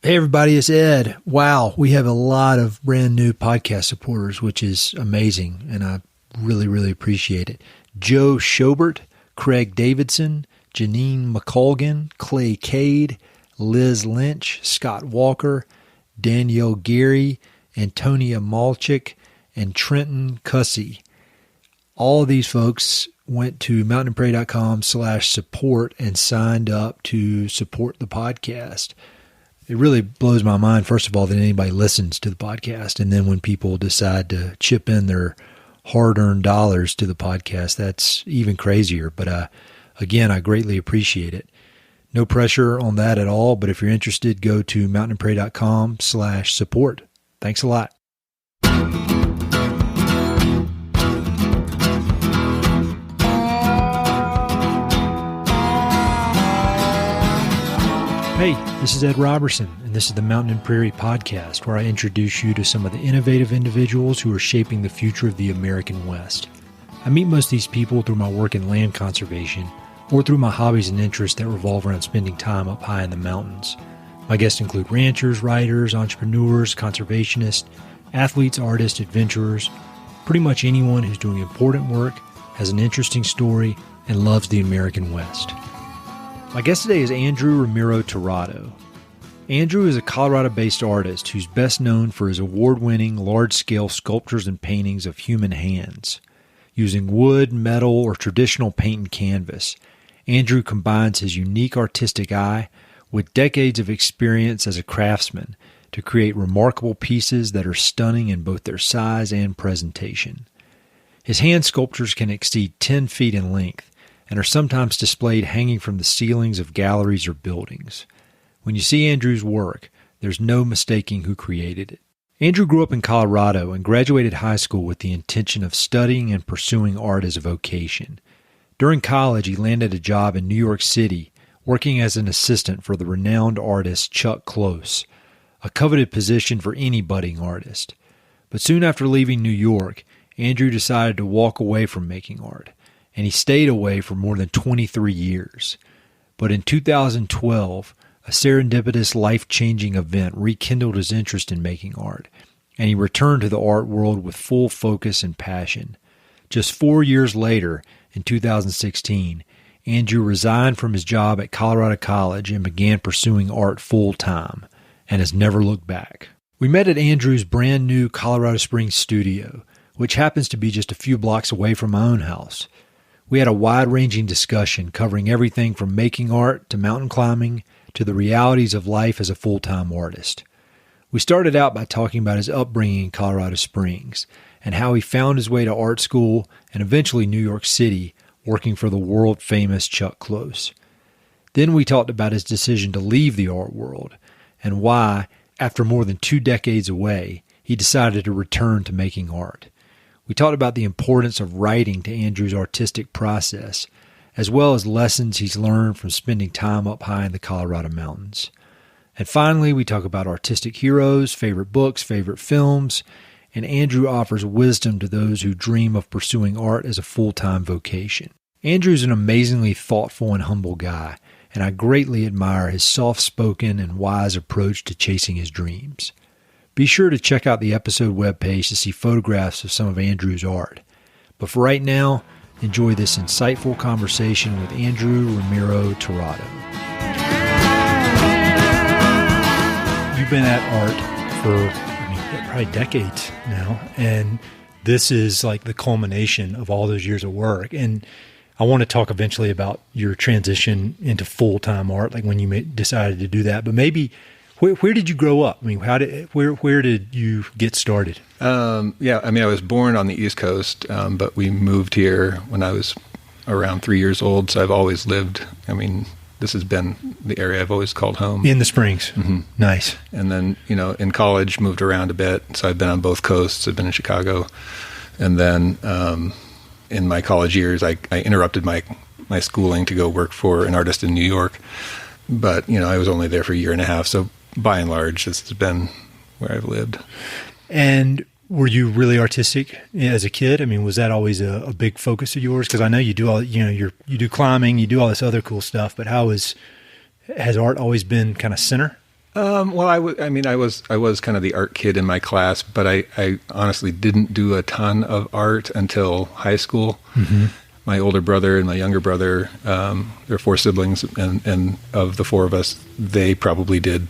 Hey everybody, it's Ed. Wow, we have a lot of brand new podcast supporters, which is amazing, and I really appreciate it. Joe Schobert, Craig Davidson, Janine McColgan, Clay Cade, Liz Lynch, Scott Walker, Danielle Geary, Antonia Malchik, and Trenton Cussy. All of these folks went to mountainandprairie.com/support and signed up to support the podcast. It really blows my mind, first of all, that anybody listens to the podcast. And then when people decide to chip in their hard-earned dollars to the podcast, that's even crazier. But again, I greatly appreciate it. No pressure on that at all. But if you're interested, go to mountainandprairie.com/support. Thanks a lot. Hey, this is Ed Robertson, and this is the Mountain and Prairie Podcast, where I introduce you to some of the innovative individuals who are shaping the future of the American West. I meet most of these people through my work in land conservation or through my hobbies and interests that revolve around spending time up high in the mountains. My guests include ranchers, writers, entrepreneurs, conservationists, athletes, artists, adventurers, pretty much anyone who's doing important work, has an interesting story, and loves the American West. My guest today is Andrew Ramiro Tirado. Andrew is a Colorado-based artist who's best known for his award-winning large-scale sculptures and paintings of human hands. Using wood, metal, or traditional paint and canvas, Andrew combines his unique artistic eye with decades of experience as a craftsman to create remarkable pieces that are stunning in both their size and presentation. His hand sculptures can exceed 10 feet in length and are sometimes displayed hanging from the ceilings of galleries or buildings. When you see Andrew's work, there's no mistaking who created it. Andrew grew up in Colorado and graduated high school with the intention of studying and pursuing art as a vocation. During college, he landed a job in New York City, working as an assistant for the renowned artist Chuck Close, a coveted position for any budding artist. But soon after leaving New York, Andrew decided to walk away from making art, and he stayed away for more than 23 years. But in 2012, a serendipitous, life-changing event rekindled his interest in making art, and he returned to the art world with full focus and passion. Just 4 years later, in 2016, Andrew resigned from his job at Colorado College and began pursuing art full-time, and has never looked back. We met at Andrew's brand new Colorado Springs studio, which happens to be just a few blocks away from my own house. We had a wide-ranging discussion covering everything from making art to mountain climbing to the realities of life as a full-time artist. We started out by talking about his upbringing in Colorado Springs and how he found his way to art school and eventually New York City, working for the world-famous Chuck Close. Then we talked about his decision to leave the art world and why, after more than 2 decades away, he decided to return to making art. We talked about the importance of writing to Andrew's artistic process, as well as lessons he's learned from spending time up high in the Colorado mountains. And finally, we talk about artistic heroes, favorite books, favorite films, and Andrew offers wisdom to those who dream of pursuing art as a full-time vocation. Andrew's an amazingly thoughtful and humble guy, and I greatly admire his soft-spoken and wise approach to chasing his dreams. Be sure to check out the episode webpage to see photographs of some of Andrew's art. But for right now, enjoy this insightful conversation with Andrew Ramiro Tirado. You've been at art for probably decades now, and this is like the culmination of all those years of work. And I want to talk eventually about your transition into full-time art, like when you decided to do that. But maybe where did you grow up? I mean, where did you get started? I was born on the East Coast, but we moved here when I was around 3 years old. So I've always lived. This has been the area I've always called home. In the Springs. Mm-hmm. Nice. And then, in college, moved around a bit. So I've been on both coasts. I've been in Chicago. And then in my college years, I interrupted my schooling to go work for an artist in New York. But, I was only there for a year and a half. So by and large, this has been where I've lived. And were you really artistic as a kid? I mean, was that always a big focus of yours? Because I know you do all, you do climbing, you do all this other cool stuff, but has art always been kind of center? Well, I was kind of the art kid in my class, but I honestly didn't do a ton of art until high school. Mm-hmm. My older brother and my younger brother, there are 4 siblings, and of the 4 of us, they probably did,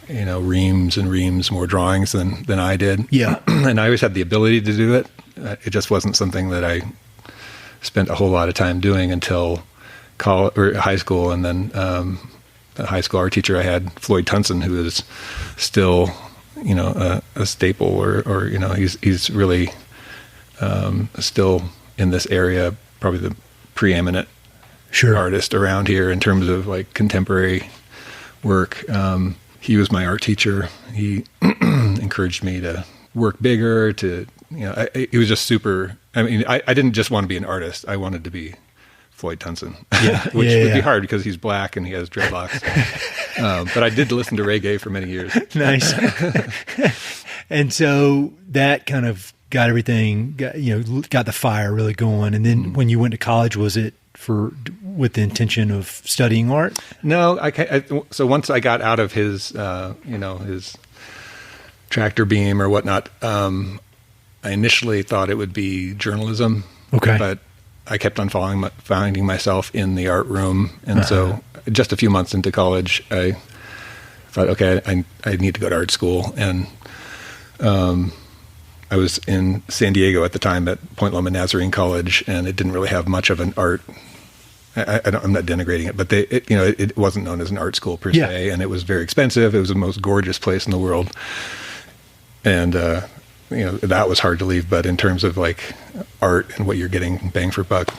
reams and reams more drawings than I did. Yeah. And I always had the ability to do it. It just wasn't something that I spent a whole lot of time doing until college or high school. And then the high school art teacher I had, Floyd Tunson, who is still, a staple, or he's really still in this area, probably the preeminent artist around here in terms of like contemporary work. He was my art teacher. He encouraged me to work bigger, he was just super. I mean, I didn't just want to be an artist. I wanted to be Floyd Tunson, which would be hard because he's black and he has dreadlocks. But I did listen to reggae for many years. Nice. And so that kind of got everything, got the fire really going. And then when you went to college, was it with the intention of studying art? No, so once I got out of his, his tractor beam or whatnot, I initially thought it would be journalism. Okay. But I kept on finding myself in the art room. And so just a few months into college, I thought, okay, I need to go to art school. And I was in San Diego at the time at Point Loma Nazarene College, and it didn't really have much of an art. I'm not denigrating it, but it wasn't known as an art school per se, and it was very expensive. It was the most gorgeous place in the world, and that was hard to leave. But in terms of like art and what you're getting bang for buck,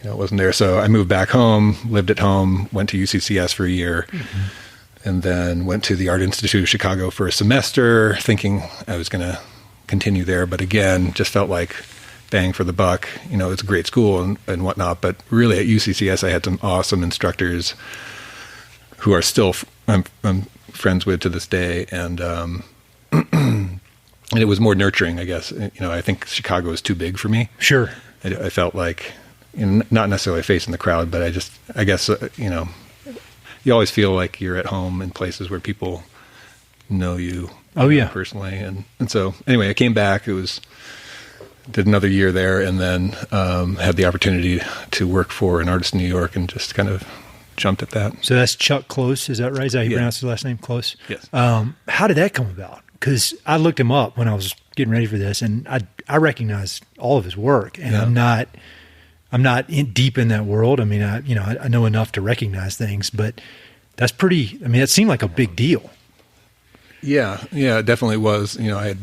it wasn't there. So I moved back home, lived at home, went to UCCS for a year. Mm-hmm. And then went to the Art Institute of Chicago for a semester, thinking I was going to continue there. But again, just felt like bang for the buck. It's a great school and whatnot. But really at UCCS, I had some awesome instructors who are still, I'm friends with to this day. And and it was more nurturing, I guess. I think Chicago is too big for me. Sure. I felt like, not necessarily facing the crowd, but I guess, you always feel like you're at home in places where people know you personally. And so anyway, I came back, did another year there, and then had the opportunity to work for an artist in New York and just kind of jumped at that. So that's Chuck Close, is that right? Is that how you pronounce his last name, Close? Yes. How did that come about? Because I looked him up when I was getting ready for this, and I recognized all of his work, and I'm not deep in that world. I mean, I know enough to recognize things, but that's pretty. I mean, it seemed like a big deal. Yeah, it definitely was. I had,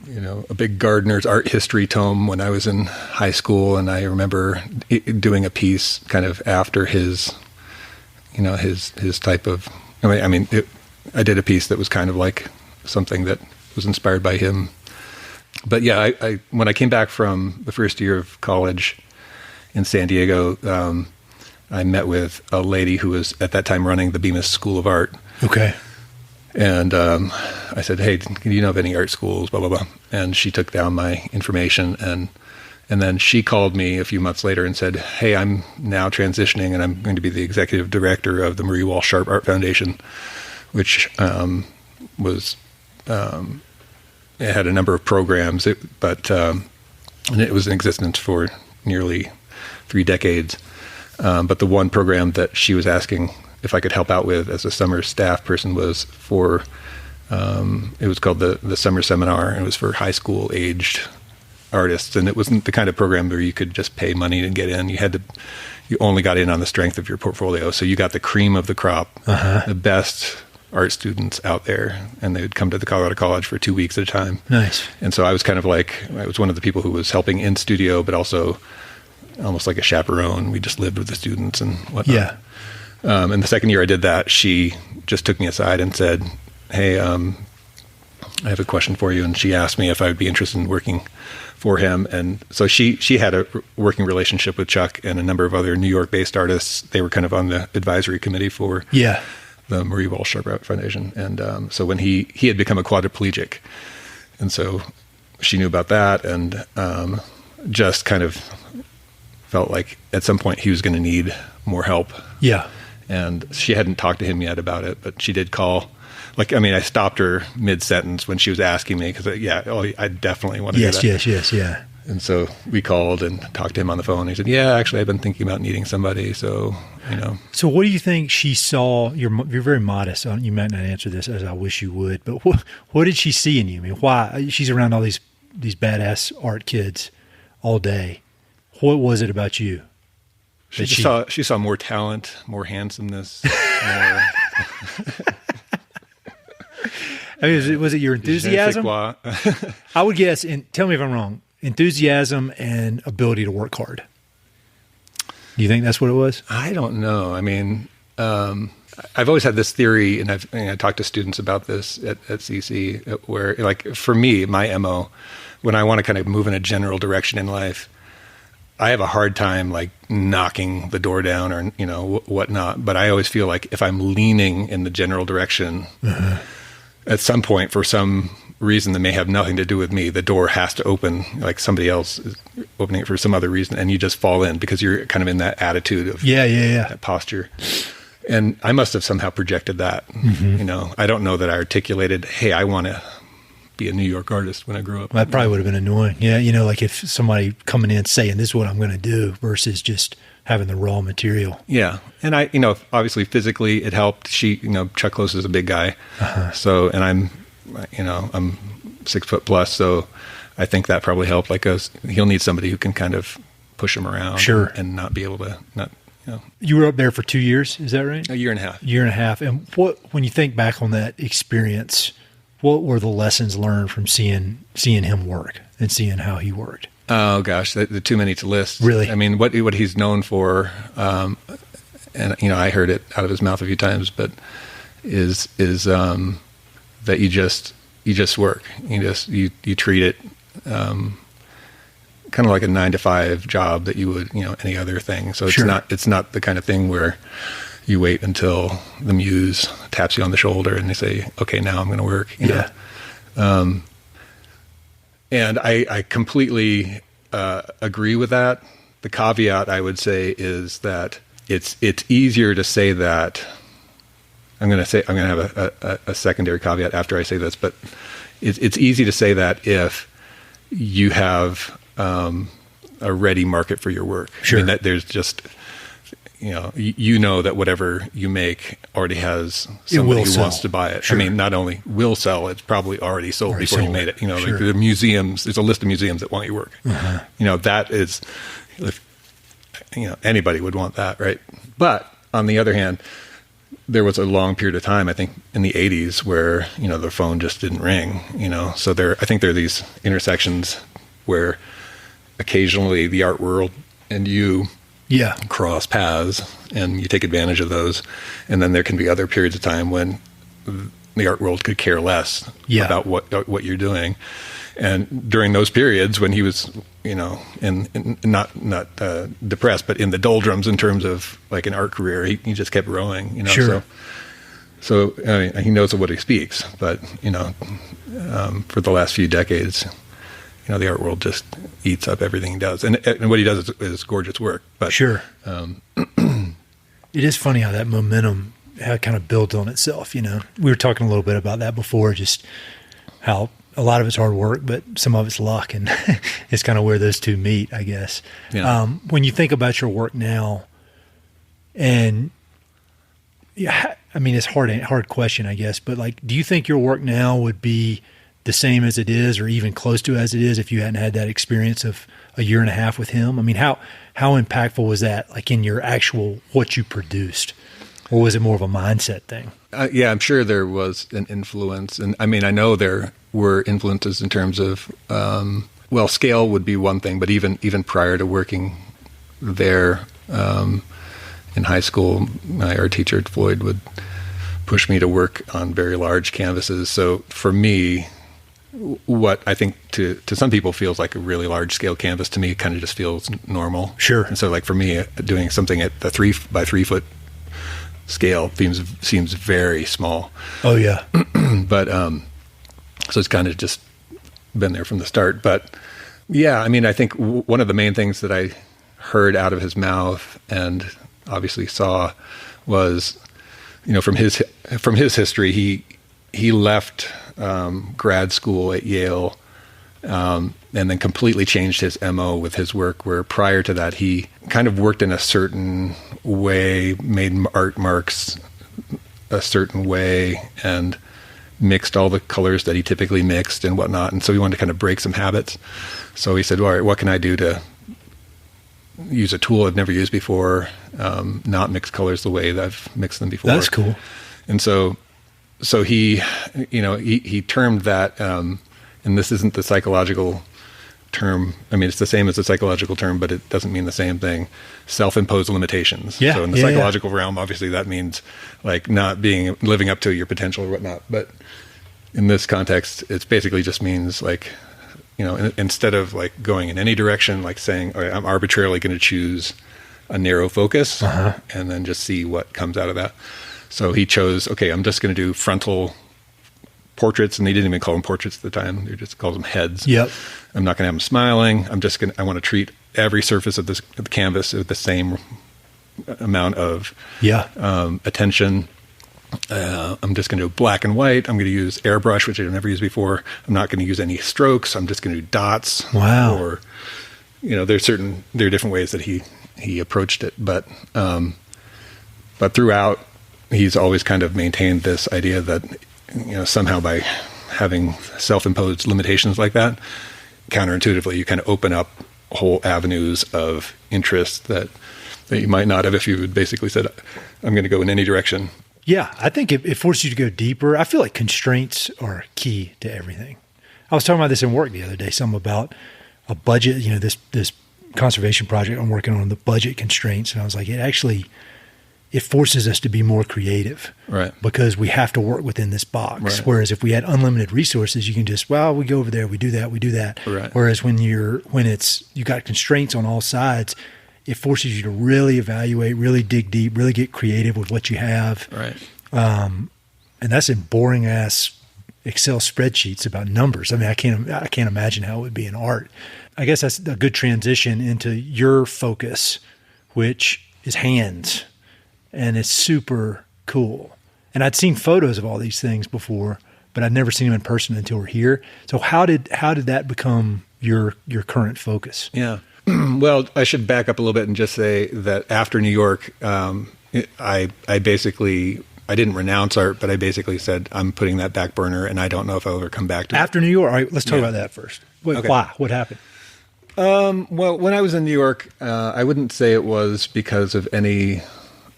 a big Gardner's art history tome when I was in high school, and I remember doing a piece kind of after his type of. I did a piece that was kind of like something that was inspired by him. But yeah, I when I came back from the first year of college in San Diego, I met with a lady who was at that time running the Bemis School of Art. Okay. And I said, hey, do you know of any art schools, blah, blah, blah. And she took down my information. And then she called me a few months later and said, hey, I'm now transitioning and I'm going to be the executive director of the Marie Walsh Sharp Art Foundation, which was... it had a number of programs, and it was in existence for nearly 3 decades. But the one program that she was asking if I could help out with as a summer staff person was for, it was called the Summer Seminar, and it was for high school aged artists. And it wasn't the kind of program where you could just pay money and get in. You only got in on the strength of your portfolio. So you got the cream of the crop, the best art students out there, and they would come to the Colorado College for 2 weeks at a time. Nice. And so I was kind of like, I was one of the people who was helping in studio, but also almost like a chaperone. We just lived with the students and whatnot. Yeah. And the second year I did that, she just took me aside and said, hey, I have a question for you. And she asked me if I would be interested in working for him. And so she had a working relationship with Chuck and a number of other New York-based artists. They were kind of on the advisory committee for the Marie Walsh Sharp Art Foundation. And so when he had become a quadriplegic, and so she knew about that, and just kind of felt like at some point he was going to need more help. Yeah. And she hadn't talked to him yet about it, but she did call. I stopped her mid-sentence when she was asking me because, I definitely want to do that. Yes. And so we called and talked to him on the phone. He said, yeah, actually, I've been thinking about needing somebody. So, So what do you think she saw? You're very modest. You might not answer this as I wish you would, but what did she see in you? I mean, why? She's around all these badass art kids all day. What was it about you? She saw more talent, more handsomeness, more... I mean, was it your enthusiasm? I would guess, and tell me if I'm wrong, enthusiasm and ability to work hard. Do you think that's what it was? I don't know. I mean, I've always had this theory, and I talked to students about this at CC, where, for me, my MO, when I want to kind of move in a general direction in life, I have a hard time knocking the door down or, whatnot. But I always feel like if I'm leaning in the general direction, at some point, for some reason that may have nothing to do with me, the door has to open, like somebody else is opening it for some other reason, and you just fall in because you're kind of in that attitude of that posture. And I must have somehow projected that. I don't know that I articulated, hey, I want to be a New York artist when I grow up. That probably would have been annoying. Yeah, like if somebody coming in saying this is what I'm going to do versus just having the raw material. Yeah. And I, obviously physically it helped. Chuck Close is a big guy. So, and I'm 6 foot plus. So I think that probably helped. He'll need somebody who can kind of push him around and not be able to You were up there for 2 years. Is that right? A year and a half. Year and a half. And when you think back on that experience, what were the lessons learned from seeing him work and seeing how he worked? Oh gosh, the too many to list. Really? I mean, what he's known for, and I heard it out of his mouth a few times, but is that you just work. You treat it kind of like a 9-to-5 job that you would any other thing. So it's not the kind of thing where you wait until the muse taps you on the shoulder and they say, okay, now I'm going to work. And I completely agree with that. The caveat I would say is that it's easier to say that. I'm going to have a secondary caveat after I say this, but it's easy to say that if you have a ready market for your work. Sure. I mean, that there's just that whatever you make already has somebody who wants to buy it. Sure. I mean, not only will sell, it's probably already sold before you made it. Like the museums, there's a list of museums that want your work. That is, anybody would want that, right? But on the other hand, there was a long period of time, I think in the 80s, where, the phone just didn't ring, so I think there are these intersections where occasionally the art world and you cross paths and you take advantage of those. And then there can be other periods of time when the art world could care less about what you're doing. And during those periods when he was, not depressed, but in the doldrums in terms of like an art career, he just kept rowing, So I mean, he knows of what he speaks, but, for the last few decades, the art world just eats up everything he does. And what he does is gorgeous work. But it is funny how that momentum kind of builds on itself. We were talking a little bit about that before, just how a lot of it's hard work, but some of it's luck. And it's kind of where those two meet, I guess. Yeah. When you think about your work now, and I mean, it's hard question, I guess, but do you think your work now would be the same as it is, or even close to as it is, if you hadn't had that experience of a year and a half with him? I mean, how impactful was that, in your actual what you produced, or was it more of a mindset thing? Yeah, I'm sure there was an influence, and I mean, I know there were influences in terms of, scale would be one thing, but even prior to working there in high school, my art teacher Floyd would push me to work on very large canvases. So for me, what I think to some people feels like a really large scale canvas, to me kind of just feels normal. Sure. And so for me, doing something at the 3 by 3 foot scale seems very small. Oh yeah. But so it's kind of just been there from the start. But yeah, I mean, I think one of the main things that I heard out of his mouth and obviously saw was, from his history, he left grad school at Yale, and then completely changed his MO with his work, where prior to that he kind of worked in a certain way, made art marks a certain way, and mixed all the colors that he typically mixed and whatnot. And so he wanted to kind of break some habits. So he said, all right, what can I do to use a tool I've never used before, not mix colors the way that I've mixed them before. That's cool. And so he termed that, and this isn't the psychological term. I mean, it's the same as the psychological term, but it doesn't mean the same thing. Self-imposed limitations. Yeah, so in the psychological realm, obviously that means like not living up to your potential or whatnot. But in this context, it basically just means like, instead of like going in any direction, like saying, all right, I'm arbitrarily going to choose a narrow focus and then just see what comes out of that. So he chose, okay, I'm just going to do frontal portraits, and they didn't even call them portraits at the time. They just called them heads. Yep. I'm not going to have them smiling. I want to treat every surface of the canvas with the same amount of attention. I'm just going to do black and white. I'm going to use airbrush, which I've never used before. I'm not going to use any strokes. I'm just going to do dots. Wow. Or, there are different ways that he approached it, but throughout, he's always kind of maintained this idea that, somehow by having self-imposed limitations like that, counterintuitively, you kind of open up whole avenues of interest that you might not have if you had basically said, I'm going to go in any direction. Yeah, I think it forces you to go deeper. I feel like constraints are key to everything. I was talking about this in work the other day, something about a budget, this conservation project I'm working on, the budget constraints. And I was like, it forces us to be more creative, right? Because we have to work within this box. Right. Whereas if we had unlimited resources, you can just, we go over there, we do that. Right. Whereas when you got constraints on all sides, it forces you to really evaluate, really dig deep, really get creative with what you have. Right. And that's in boring ass Excel spreadsheets about numbers. I mean, I can't imagine how it would be in art. I guess that's a good transition into your focus, which is hands. And it's super cool. And I'd seen photos of all these things before, but I'd never seen them in person until we're here. So how did that become your current focus? Yeah. Well, I should back up a little bit and just say that after New York, I didn't renounce art, but I basically said, I'm putting that back burner and I don't know if I'll ever come back to it. After New York? All right, let's talk about that first. Okay. Why? What happened? Well, when I was in New York, I wouldn't say it was because of any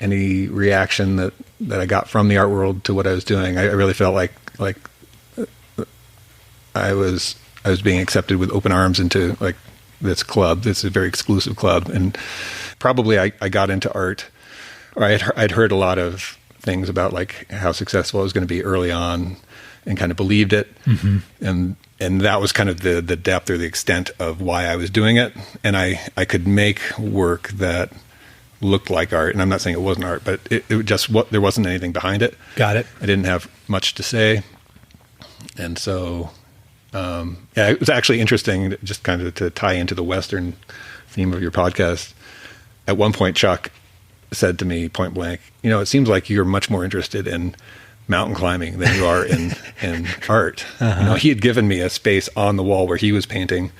reaction that I got from the art world to what I was doing. I really felt like I was being accepted with open arms into like this club. This is a very exclusive club, and probably I got into art, or I'd heard a lot of things about like how successful I was going to be early on, and kind of believed it, and that was kind of the depth or the extent of why I was doing it, and I could make work that looked like art, and I'm not saying it wasn't art, but it just there wasn't anything behind it. Got it. I didn't have much to say, and so it was actually interesting, just kind of to tie into the Western theme of your podcast. At one point, Chuck said to me point blank, it seems like you're much more interested in mountain climbing than you are in art. He had given me a space on the wall where he was painting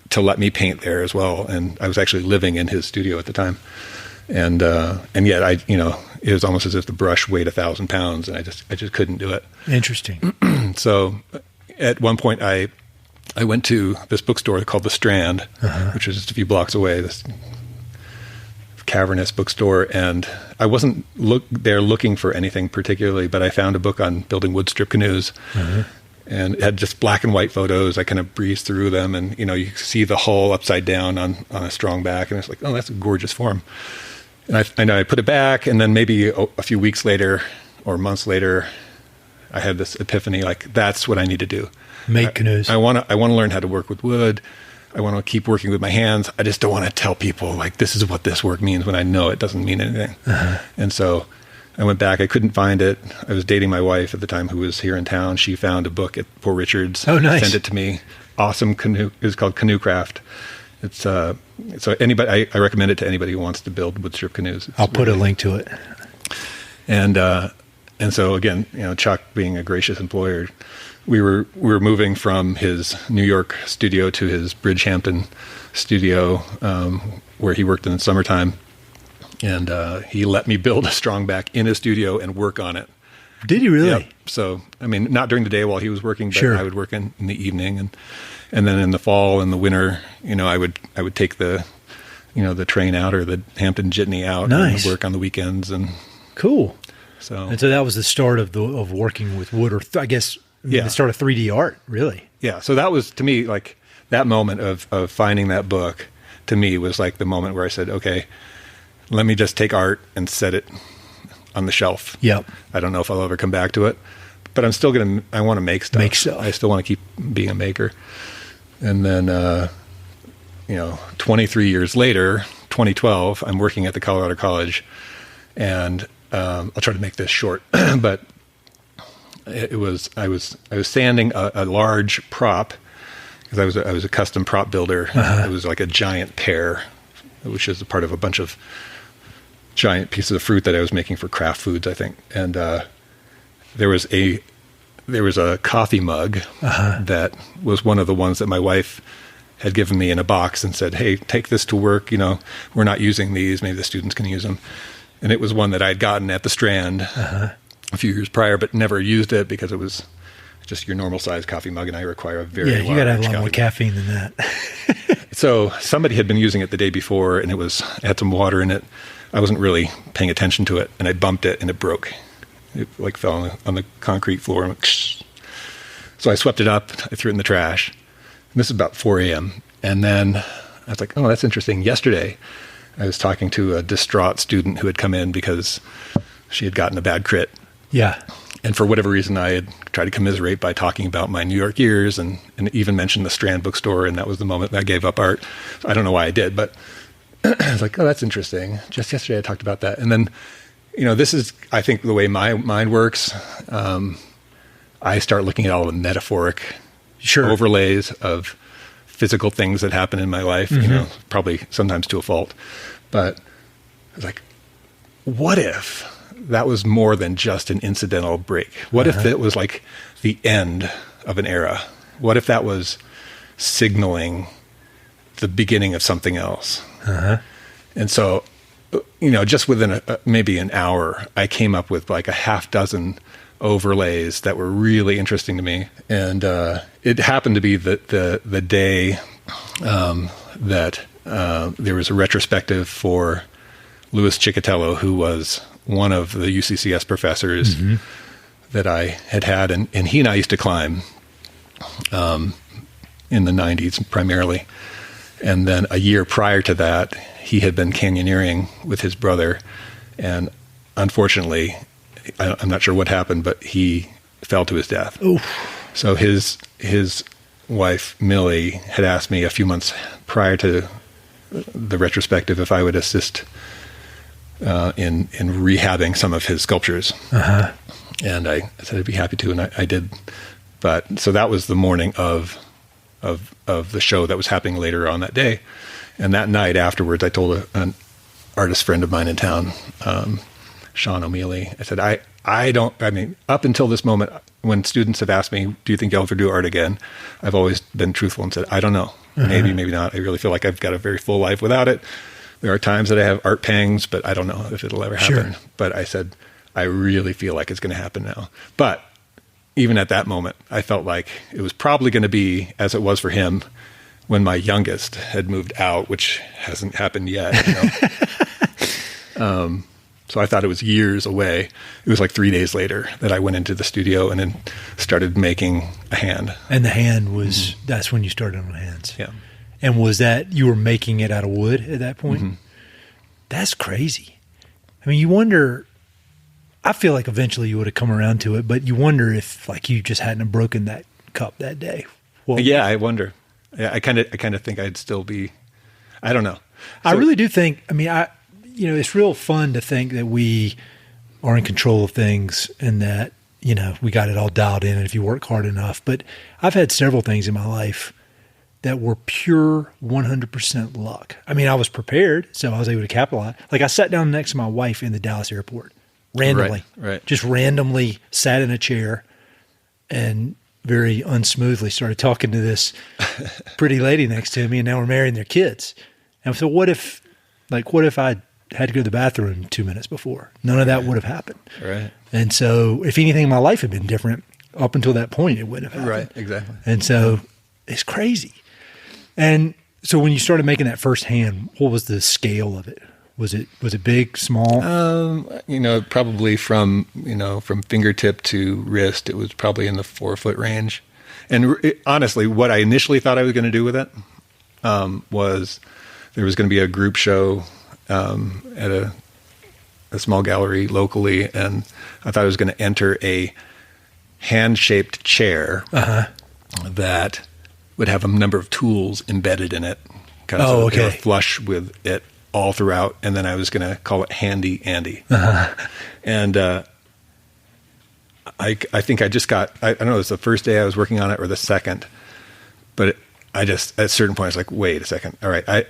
to let me paint there as well, and I was actually living in his studio at the time. And yet it was almost as if the brush weighed 1,000 pounds, and I just couldn't do it. Interesting. So at one point I went to this bookstore called The Strand, which was just a few blocks away, this cavernous bookstore. And I wasn't there looking for anything particularly, but I found a book on building wood strip canoes. And it had just black and white photos. I kind of breezed through them, and you see the hull upside down on a strong back, and it's like, oh, that's a gorgeous form. And I put it back, and then maybe a few weeks later or months later, I had this epiphany, like, that's what I need to do. Make canoes. I want to learn how to work with wood. I want to keep working with my hands. I just don't want to tell people, like, this is what this work means when I know it doesn't mean anything. And so I went back. I couldn't find it. I was dating my wife at the time, who was here in town. She found a book at Port Richards. Oh, nice. Sent it to me. Awesome canoe. It's called Canoe Craft. It's so anybody. I recommend it to anybody who wants to build wood strip canoes. I'll put a link to it. And so again, Chuck being a gracious employer, we were moving from his New York studio to his Bridgehampton studio, where he worked in the summertime. And he let me build a Strongback in his studio and work on it. Did he really? Yep. So, I mean, not during the day while he was working, but Sure. I would work in the evening. And then in the fall and the winter, I would take the train out or the Hampton Jitney out. Nice. And work on the weekends. And cool. so that was the start of working with wood, or I guess the start of 3D art, really. Yeah. So that was, to me, like that moment of finding that book, to me, was like the moment where I said, okay, let me just take art and set it on the shelf. Yep. I don't know if I'll ever come back to it, but I'm still I want to make stuff. I still want to keep being a maker. And then, 23 years later, 2012, I'm working at the Colorado College, and I'll try to make this short, but I was sanding a large prop, because I was a custom prop builder. Uh-huh. It was like a giant pear, which is a part of a bunch of giant pieces of fruit that I was making for craft foods, I think. And there was a coffee mug that was one of the ones that my wife had given me in a box and said, "Hey, take this to work. We're not using these. Maybe the students can use them." And it was one that I'd gotten at the Strand a few years prior, but never used it because it was just your normal size coffee mug, and I require a very large you got to have a lot more mug. caffeine than that. So somebody had been using it the day before, and it had some water in it. I wasn't really paying attention to it, and I bumped it, and it broke. It like fell on the concrete floor. And so I swept it up. I threw it in the trash. And this is about 4 a.m. And then I was like, oh, that's interesting. Yesterday, I was talking to a distraught student who had come in because she had gotten a bad crit. Yeah. And for whatever reason, I had tried to commiserate by talking about my New York years and even mentioned the Strand bookstore. And that was the moment that I gave up art. So I don't know why I did, but I was like, oh, that's interesting. Just yesterday I talked about that. And then, this is, I think, the way my mind works. I start looking at all the metaphoric overlays of physical things that happen in my life, probably sometimes to a fault. But I was like, what if that was more than just an incidental break? What if it was like the end of an era? What if that was signaling the beginning of something else? And so, just within maybe an hour, I came up with like a half dozen overlays that were really interesting to me. And it happened to be the day that there was a retrospective for Louis Ciccatello, who was one of the UCCS professors that I had. And he and I used to climb in the 90s primarily. And then a year prior to that, he had been canyoneering with his brother. And unfortunately, I'm not sure what happened, but he fell to his death. Oof. So his wife, Millie, had asked me a few months prior to the retrospective if I would assist in rehabbing some of his sculptures. And I said I'd be happy to, and I did. But so that was the morning of the show that was happening later on that day. And that night afterwards, I told an artist friend of mine in town, Sean O'Mealy, I said, up until this moment, when students have asked me, do you think you'll ever do art again? I've always been truthful and said, I don't know. Maybe, maybe not. I really feel like I've got a very full life without it. There are times that I have art pangs, but I don't know if it'll ever happen. Sure. But I said, I really feel like it's going to happen now. But even at that moment, I felt like it was probably going to be as it was for him when my youngest had moved out, which hasn't happened yet. So I thought it was years away. It was like 3 days later that I went into the studio and then started making a hand. And the hand was, that's when you started on the hands. Yeah. And was that, you were making it out of wood at that point? That's crazy. I mean, you wonder, I feel like eventually you would have come around to it, but you wonder if like you just hadn't have broken that cup that day. Well, yeah, I wonder. Yeah, I kind of think I'd still be, I don't know. I really do think, I mean, it's real fun to think that we are in control of things and that, we got it all dialed in and if you work hard enough. But I've had several things in my life that were pure 100% luck. I mean, I was prepared, so I was able to capitalize. Like I sat down next to my wife in the Dallas airport. randomly. Right. Just randomly sat in a chair and very unsmoothly started talking to this pretty lady next to me, and now we're marrying their kids. And so what if I had to go to the bathroom 2 minutes before? None of that would have happened. Right. And so if anything, my life had been different up until that point, it wouldn't have happened. Right, exactly. And so it's crazy. And so when you started making that first hand, what was the scale of it? Was it big, small? Probably from fingertip to wrist, it was probably in the 4 foot range. And honestly, what I initially thought I was going to do with it was there was going to be a group show at a small gallery locally, and I thought I was going to enter a hand-shaped chair that would have a number of tools embedded in it. They were flush with it all throughout, and then I was going to call it Handy Andy. And I think I just got, I don't know, it was the first day I was working on it or the second, but I just, at a certain point, I was like, wait a second. All right,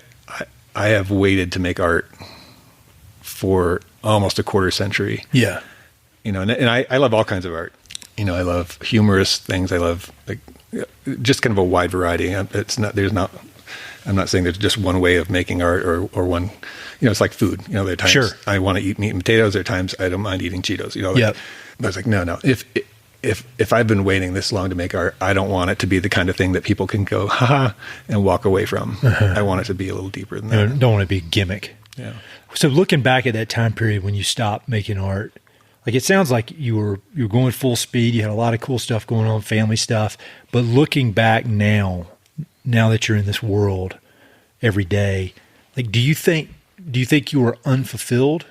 I have waited to make art for almost a quarter century. Yeah. And I love all kinds of art. I love humorous things. I love just kind of a wide variety. I'm not saying there's just one way of making art or one, it's like food. There are times I want to eat meat and potatoes. There are times I don't mind eating Cheetos. I was like, no. If I've been waiting this long to make art, I don't want it to be the kind of thing that people can go, haha, and walk away from. I want it to be a little deeper than that. Don't want to be a gimmick. Yeah. So looking back at that time period when you stopped making art, like it sounds like you were going full speed. You had a lot of cool stuff going on, family stuff. But looking back now that you're in this world every day, like do you think you were unfulfilled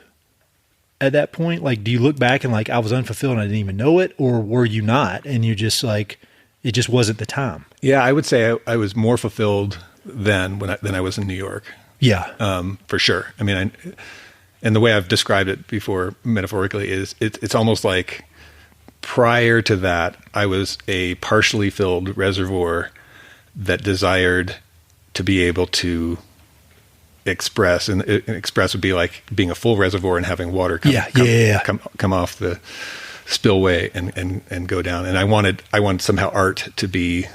at that point? Like, do you look back and like I was unfulfilled and I didn't even know it, or were you not? And you just like it just wasn't the time. Yeah, I would say I was more fulfilled then than I was in New York. Yeah, for sure. I mean, and the way I've described it before metaphorically is it's almost like prior to that, I was a partially filled reservoir that desired to be able to express, and express would be like being a full reservoir and having water come off the spillway and go down. And I wanted somehow art to be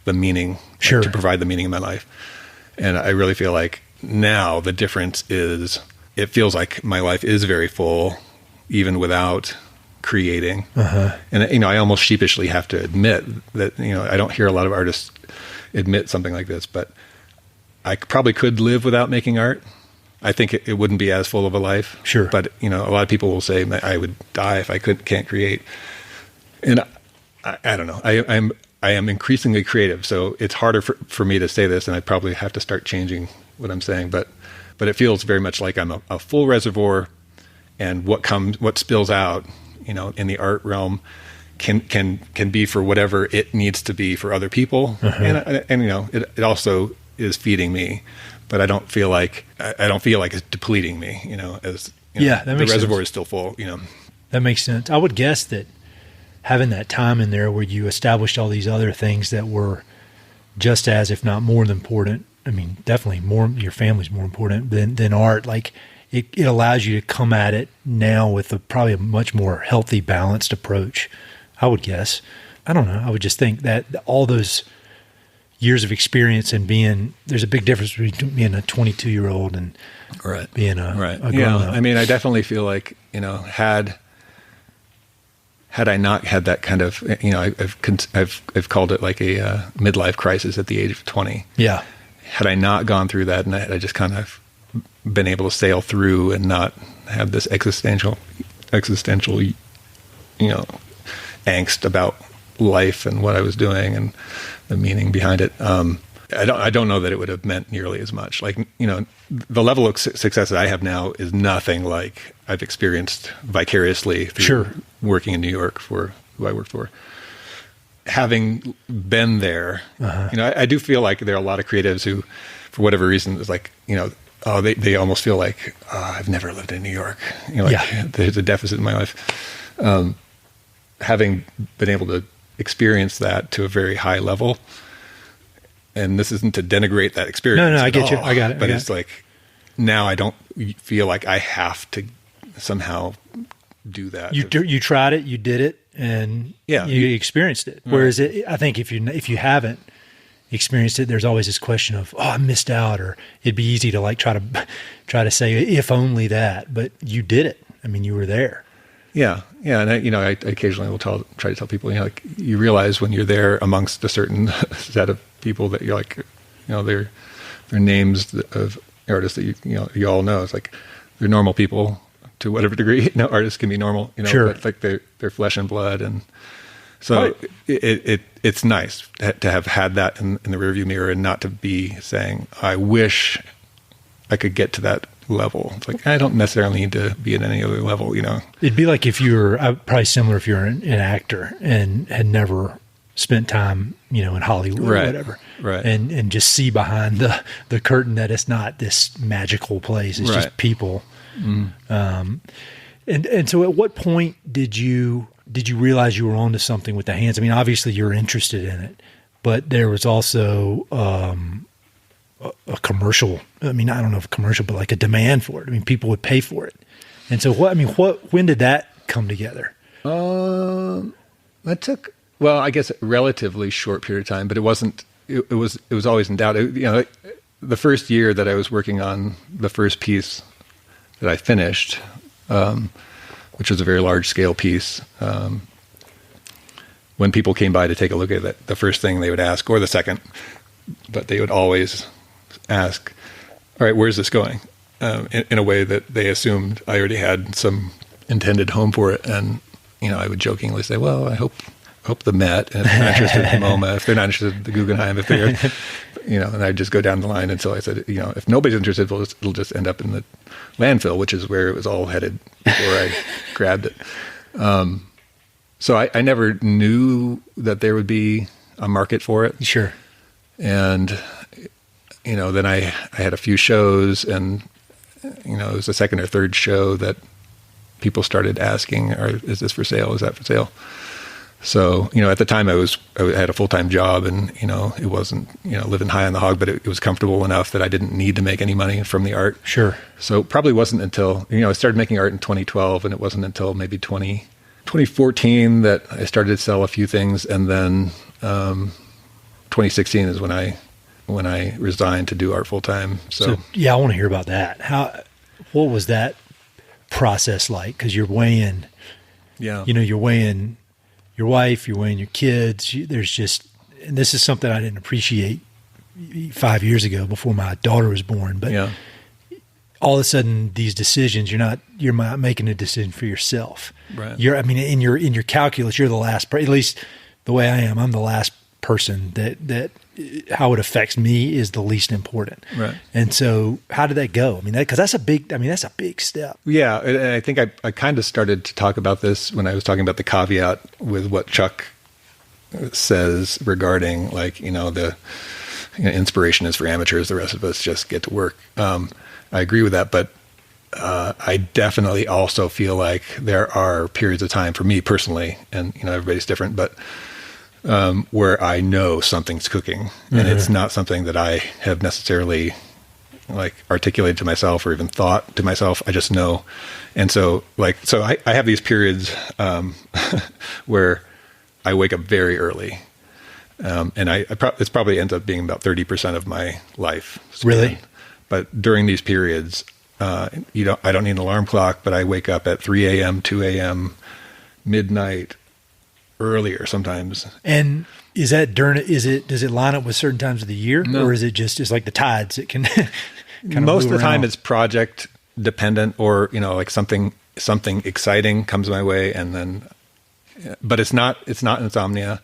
the meaning, to provide the meaning in my life. And I really feel like now the difference is it feels like my life is very full, even without creating. And, I almost sheepishly have to admit that, I don't hear a lot of artists admit something like this, but I probably could live without making art. I think it wouldn't be as full of a life. Sure. But, a lot of people will say I would die if I can't create. And I don't know. I am increasingly creative, so it's harder for me to say this, and I probably have to start changing what I'm saying. But it feels very much like I'm a full reservoir, and what spills out, in the art realm, can be for whatever it needs to be for other people, and it also is feeding me, but I don't feel like it's depleting me. The reservoir is still full. That makes sense. I would guess that having that time in there where you established all these other things that were just as, if not more than important. I mean, definitely more, your family's more important than art. Like it allows you to come at it now with probably a much more healthy, balanced approach, I would guess. I don't know. I would just think that all those years of experience and there's a big difference between being a 22-year-old and being a grown-up. I mean, I definitely feel like, had I not had that kind of, I've called it like a midlife crisis at the age of 20. Yeah. Had I not gone through that, and I just kind of been able to sail through and not have this existential, angst about life and what I was doing and the meaning behind it. I don't know that it would have meant nearly as much. Like, the level of success that I have now is nothing like I've experienced vicariously through working in New York for who I worked for. Having been there, I do feel like there are a lot of creatives who, for whatever reason, is like, they almost feel like, I've never lived in New York. There's a deficit in my life. Having been able to experience that to a very high level, and this isn't to denigrate that experience. No, I get you. I got it. But it's like, now I don't feel like I have to somehow do that. You tried it, you did it, and you experienced it. Right. Whereas I think if you haven't experienced it, there's always this question of, I missed out, or it'd be easy to like try to say if only that, but you did it. I mean, you were there. Yeah. And I occasionally will try to tell people, like you realize when you're there amongst a certain set of people that you're like, they're names of artists that you all know. It's like they're normal people to whatever degree. Artists can be normal, sure. But like they're flesh and blood, and so it's nice to have had that in the rearview mirror and not to be saying, I wish I could get to that level. It's like I don't necessarily need to be at any other level. It'd be like if you were probably similar if you're an actor and had never spent time, in Hollywood or whatever, right? And just see behind the curtain that it's not this magical place; it's just people. Mm. And so, at what point did you realize you were onto something with the hands? I mean, obviously you're interested in it, but there was also a commercial. I mean, I don't know if commercial, but like a demand for it. I mean, people would pay for it. And so, when did that come together? That took. Well, I guess a relatively short period of time, but it wasn't. It was always in doubt. The first year that I was working on the first piece that I finished, which was a very large scale piece. When people came by to take a look at it, the first thing they would ask, or the second, but they would always ask, "All right, where's this going?" In a way that they assumed I already had some intended home for it, and I would jokingly say, "Well, I hope the Met, and if they're not interested in the MoMA, if they're not interested in the Guggenheim, if they're, and I'd just go down the line until I said, if nobody's interested, it'll just end up in the landfill, which is where it was all headed before I grabbed it. So I never knew that there would be a market for it. Sure. And, then I had a few shows, and, it was the second or third show that people started asking, is this for sale? Is that for sale? So, at the time I had a full-time job, and, it wasn't, living high on the hog, but it was comfortable enough that I didn't need to make any money from the art. Sure. So it probably wasn't until, I started making art in 2012, and it wasn't until maybe 2014 that I started to sell a few things. And then, 2016 is when I resigned to do art full-time. So I want to hear about that. What was that process like? 'Cause you're weighing, you're weighing your wife, you're weighing your kids. And this is something I didn't appreciate 5 years ago before my daughter was born. But all of a sudden, these decisions, you're not making a decision for yourself. Right. In your calculus, you're the last. At least the way I am, I'm the last person that how it affects me is the least important. Right. And so, how did that go? Because that's a big step. Yeah, and I think I kind of started to talk about this when I was talking about the caveat with what Chuck says regarding, like, the inspiration is for amateurs. The rest of us just get to work. I agree with that, but I definitely also feel like there are periods of time for me personally, and everybody's different, but where I know something's cooking, and it's not something that I have necessarily like articulated to myself or even thought to myself. I just know. And so I have these periods where I wake up very early. And it probably ends up being about 30% of my life span. Really? But during these periods, I don't need an alarm clock, but I wake up at 3 a.m., 2 a.m., midnight, earlier sometimes. And is that does it line up with certain times of the year? No. Or is it just like the tides? It can kind of most of the move time around? it's project dependent, or, like something exciting comes my way, and then, but it's not insomnia.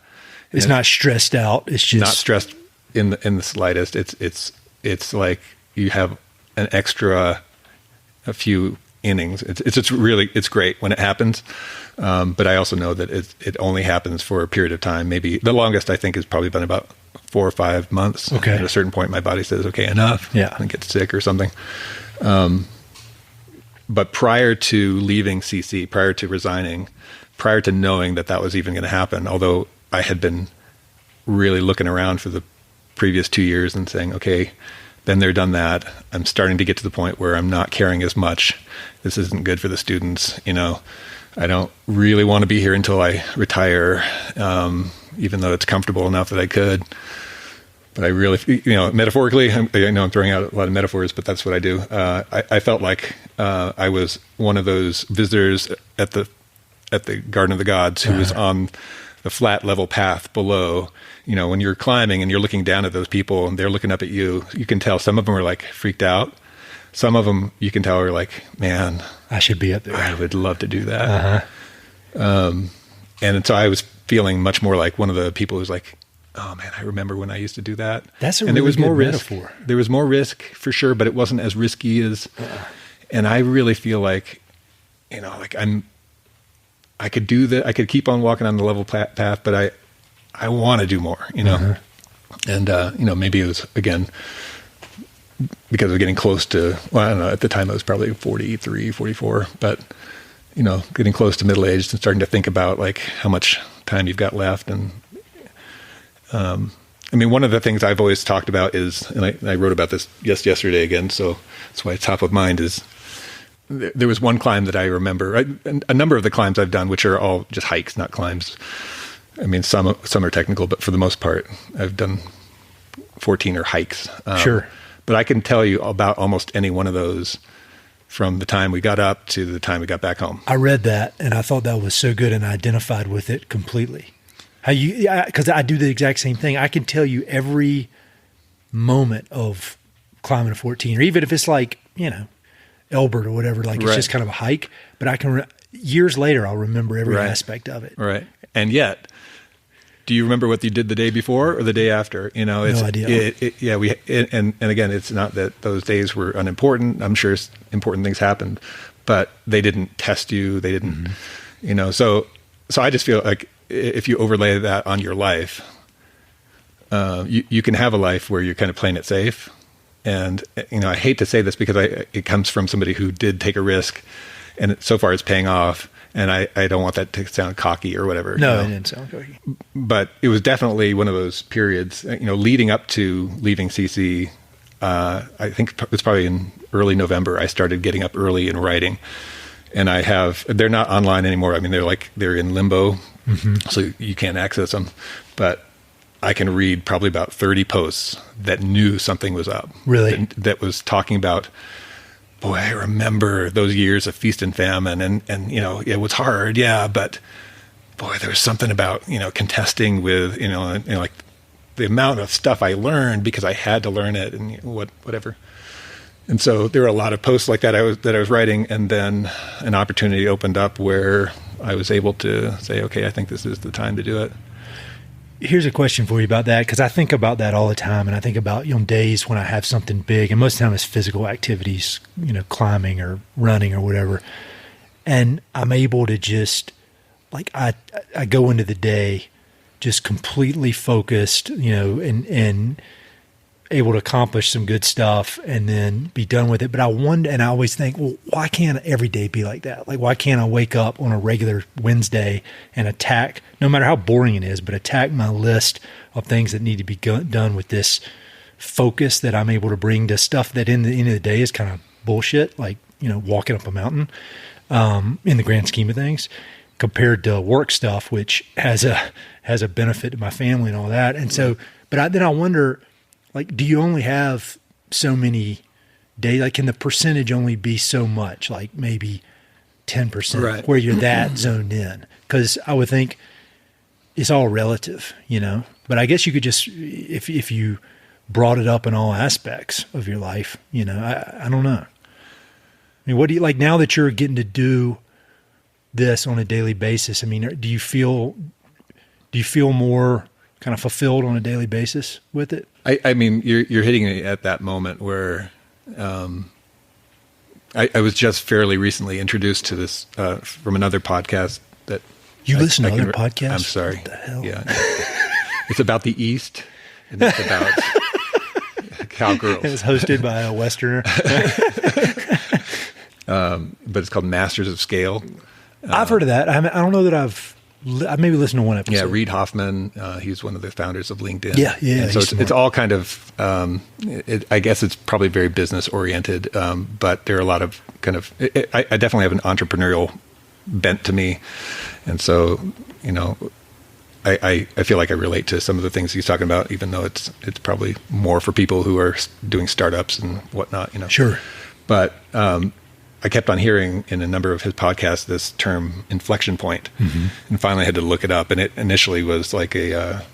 It's not stressed out. It's just not stressed in the slightest. It's like you have a few innings. It's great when it happens. But I also know that it only happens for a period of time. Maybe the longest I think has probably been about 4 or 5 months. Okay. At a certain point, my body says, okay, enough. Yeah. And gets sick or something. But prior to leaving CC, prior to resigning, prior to knowing that was even going to happen, although I had been really looking around for the previous 2 years and saying, okay, been there, done that. I'm starting to get to the point where I'm not caring as much. This isn't good for the students, I don't really want to be here until I retire, even though it's comfortable enough that I could. But I really, metaphorically, I know I'm throwing out a lot of metaphors, but that's what I do. I felt like I was one of those visitors at the Garden of the Gods who was on the flat level path below. When you're climbing and you're looking down at those people and they're looking up at you, you can tell some of them are like freaked out. Some of them you can tell are like, man, I should be up there. I would love to do that. And so I was feeling much more like one of the people who's like, oh man, I remember when I used to as risky. And I really feel like, I could do that. I could keep on walking on the level path, but I want to do more, And, maybe it was, again, because of getting close to, I don't know, at the time I was probably 43, 44, but, getting close to middle age and starting to think about like how much time you've got left. And, one of the things I've always talked about is, and I wrote about this yesterday again, so that's why it's top of mind, is there was one climb that I remember, a number of the climbs I've done, which are all just hikes, not climbs. Some are technical, but for the most part, I've done 14 or hikes. Sure. But I can tell you about almost any one of those from the time we got up to the time we got back home. I read that and I thought that was so good and I identified with it completely. Because I do the exact same thing. I can tell you every moment of climbing a 14, or even if it's like, Elbert or whatever, like it's just kind of a hike, but I can, years later, I'll remember every aspect of it. Right. And yet, do you remember what you did the day before or the day after? No idea. And again, it's not that those days were unimportant. I'm sure important things happened, but they didn't test you. They didn't, so I just feel like if you overlay that on your life, you can have a life where you're kind of playing it safe. And, I hate to say this because it comes from somebody who did take a risk and so far it's paying off. And I don't want that to sound cocky or whatever. No, it didn't sound cocky. But it was definitely one of those periods, leading up to leaving CC. I think it was probably in early November. I started getting up early and writing. And they're not online anymore. They're in limbo, so you can't access them. But I can read probably about 30 posts that knew something was up. Really? That was talking about, boy, I remember those years of feast and famine and it was hard. Yeah. But boy, there was something about, contesting with, like the amount of stuff I learned because I had to learn it and whatever. And so there were a lot of posts like that I was writing. And then an opportunity opened up where I was able to say, okay, I think this is the time to do it. Here's a question for you about that, because I think about that all the time, and I think about days when I have something big, and most of the time it's physical activities, climbing or running or whatever, and I'm able to just like I go into the day just completely focused, and able to accomplish some good stuff and then be done with it. But I wonder, and I always think, well, why can't every day be like that? Like, why can't I wake up on a regular Wednesday and attack, no matter how boring it is, but attack my list of things that need to be done with this focus that I'm able to bring to stuff that in the end of the day is kind of bullshit, like, walking up a mountain, in the grand scheme of things, compared to work stuff, which has a benefit to my family and all that. And so, but then I wonder, like, do you only have so many days? Like, can the percentage only be so much? Like maybe 10% where you're that zoned in? Because I would think it's all relative, But I guess you could just, if you brought it up in all aspects of your life, I don't know. What do you like now that you're getting to do this on a daily basis? Do you feel more kind of fulfilled on a daily basis with it? You're hitting it at that moment where I was just fairly recently introduced to this from another podcast that you listen to other podcasts. I'm sorry. What the hell? Yeah, it's about the East and it's about cowgirls. It was hosted by a Westerner, but it's called Masters of Scale. I've heard of that. I don't know that I've maybe listened to one episode. Yeah, Reid Hoffman, he's one of the founders of LinkedIn. Yeah. And so it's all kind of, I guess it's probably very business oriented, but there are a lot of kind of, I definitely have an entrepreneurial bent to me. And so, I feel like I relate to some of the things he's talking about, even though it's probably more for people who are doing startups and whatnot, Sure. But I kept on hearing in a number of his podcasts this term inflection point, and finally I had to look it up. And it initially was like a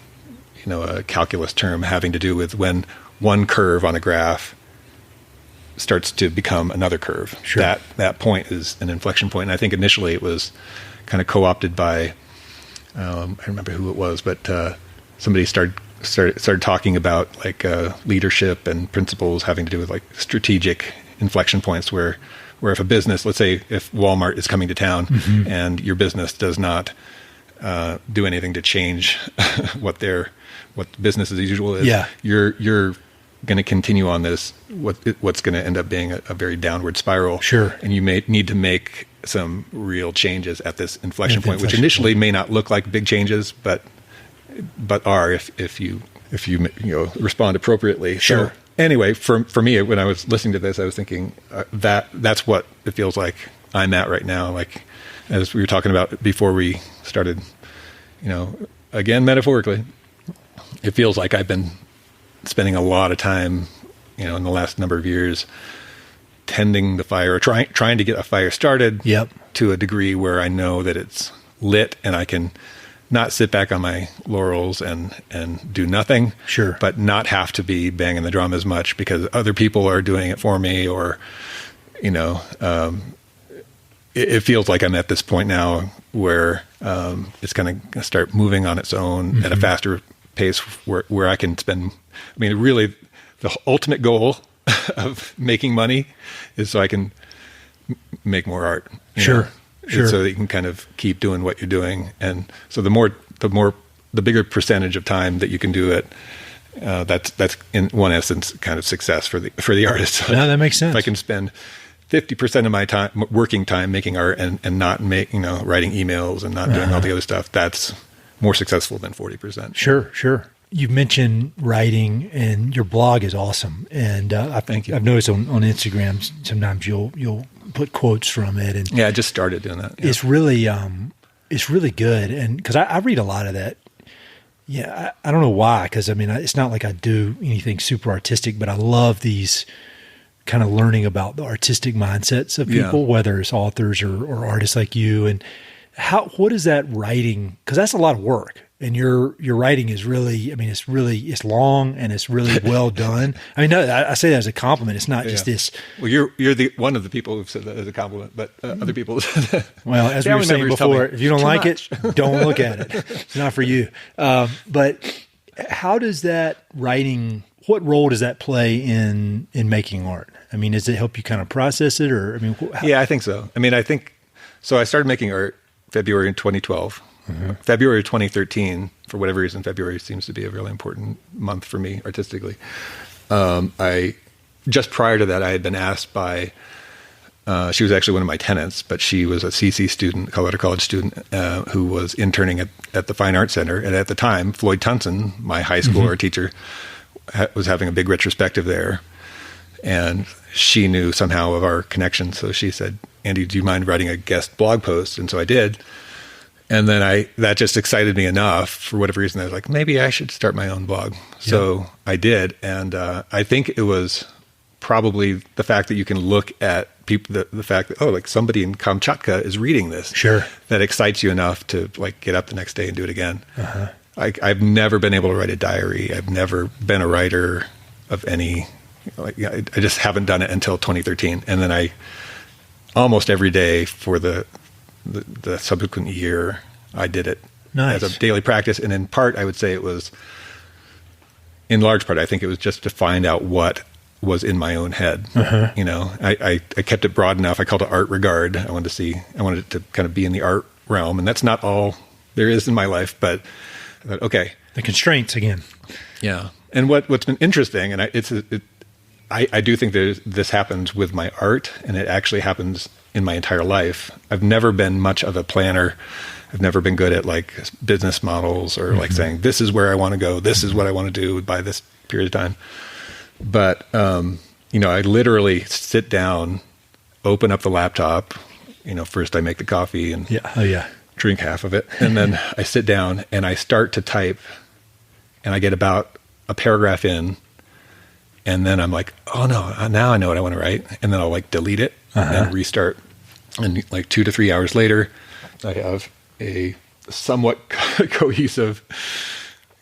calculus term having to do with when one curve on a graph starts to become another curve. Sure. That point is an inflection point. And I think initially it was kind of co-opted by, I don't remember who it was, but somebody started talking about like leadership and principles having to do with like strategic inflection points where if a business, let's say if Walmart is coming to town and your business does not do anything to change what business as usual is, you're going to continue on this, what's going to end up being a very downward spiral. Sure. And you may need to make some real changes at this inflection point, which initially may not look like big changes, but are if you respond appropriately. Sure. So anyway, for me, when I was listening to this, I was thinking that's what it feels like I'm at right now. Like, as we were talking about before we started, again, metaphorically, it feels like I've been spending a lot of time, in the last number of years, tending the fire, or trying to get a fire started to a degree where I know that it's lit and I can not sit back on my laurels and do nothing, sure, but not have to be banging the drum as much because other people are doing it for me, or, it feels like I'm at this point now where it's going to start moving on its own at a faster pace where I can spend, really the ultimate goal of making money is so I can make more art. Sure. So that you can kind of keep doing what you're doing. And so the bigger percentage of time that you can do it, that's in one essence kind of success for the artist. No, that makes sense. If I can spend 50% of my time, working time, making art and not writing emails and not doing all the other stuff, that's more successful than 40%. Sure. You mentioned writing, and your blog is awesome. And Thank you. I've noticed on Instagram sometimes you'll put quotes from it. And yeah, I just started doing that. Yeah. It's really good. And because I read a lot of that. Yeah, I don't know why. Because it's not like I do anything super artistic, but I love these kind of learning about the artistic mindsets of people, whether it's authors or artists like you. And what is that writing? Because that's a lot of work. And your writing is really, it's long and it's really well done. I say that as a compliment. It's not just this. Well, you're the one of the people who've said that as a compliment, but other people. Well, as we were saying before, if you don't like it, don't look at it. It's not for you. But how does that writing? What role does that play in making art? Does it help you kind of process it, or Yeah, I think so. I think so. I started making art February in 2012. February 2013, for whatever reason, February seems to be a really important month for me artistically. I just prior to that, I had been asked by, she was actually one of my tenants, but she was a CC student, Colorado College student, who was interning at the Fine Arts Center. And at the time, Floyd Tunson, my high school art teacher, was having a big retrospective there. And she knew somehow of our connection. So she said, Andy, do you mind writing a guest blog post? And so I did. And then that just excited me enough for whatever reason. I was like, maybe I should start my own blog. So I did. And I think it was probably the fact that you can look at people, the fact that, somebody in Kamchatka is reading this. Sure. That excites you enough to get up the next day and do it again. I've never been able to write a diary. I've never been a writer of any, I just haven't done it until 2013. And then I almost every day for the subsequent year, I did it as a daily practice. And in part, I would say in large part, I think it was just to find out what was in my own head. I kept it broad enough. I called it art regard. I wanted it to kind of be in the art realm. And that's not all there is in my life, but I thought, okay. The constraints again. Yeah. And what's been interesting, and I do think this happens with my art, and it actually happens in my entire life. I've never been much of a planner. I've never been good at business models or saying, this is where I want to go. This is what I want to do by this period of time. But, I literally sit down, open up the laptop, first I make the coffee and drink half of it. And then I sit down and I start to type and I get about a paragraph in. And then I'm like, oh no, now I know what I want to write. And then I'll like delete it and restart. And like 2 to 3 hours later, I have a somewhat cohesive,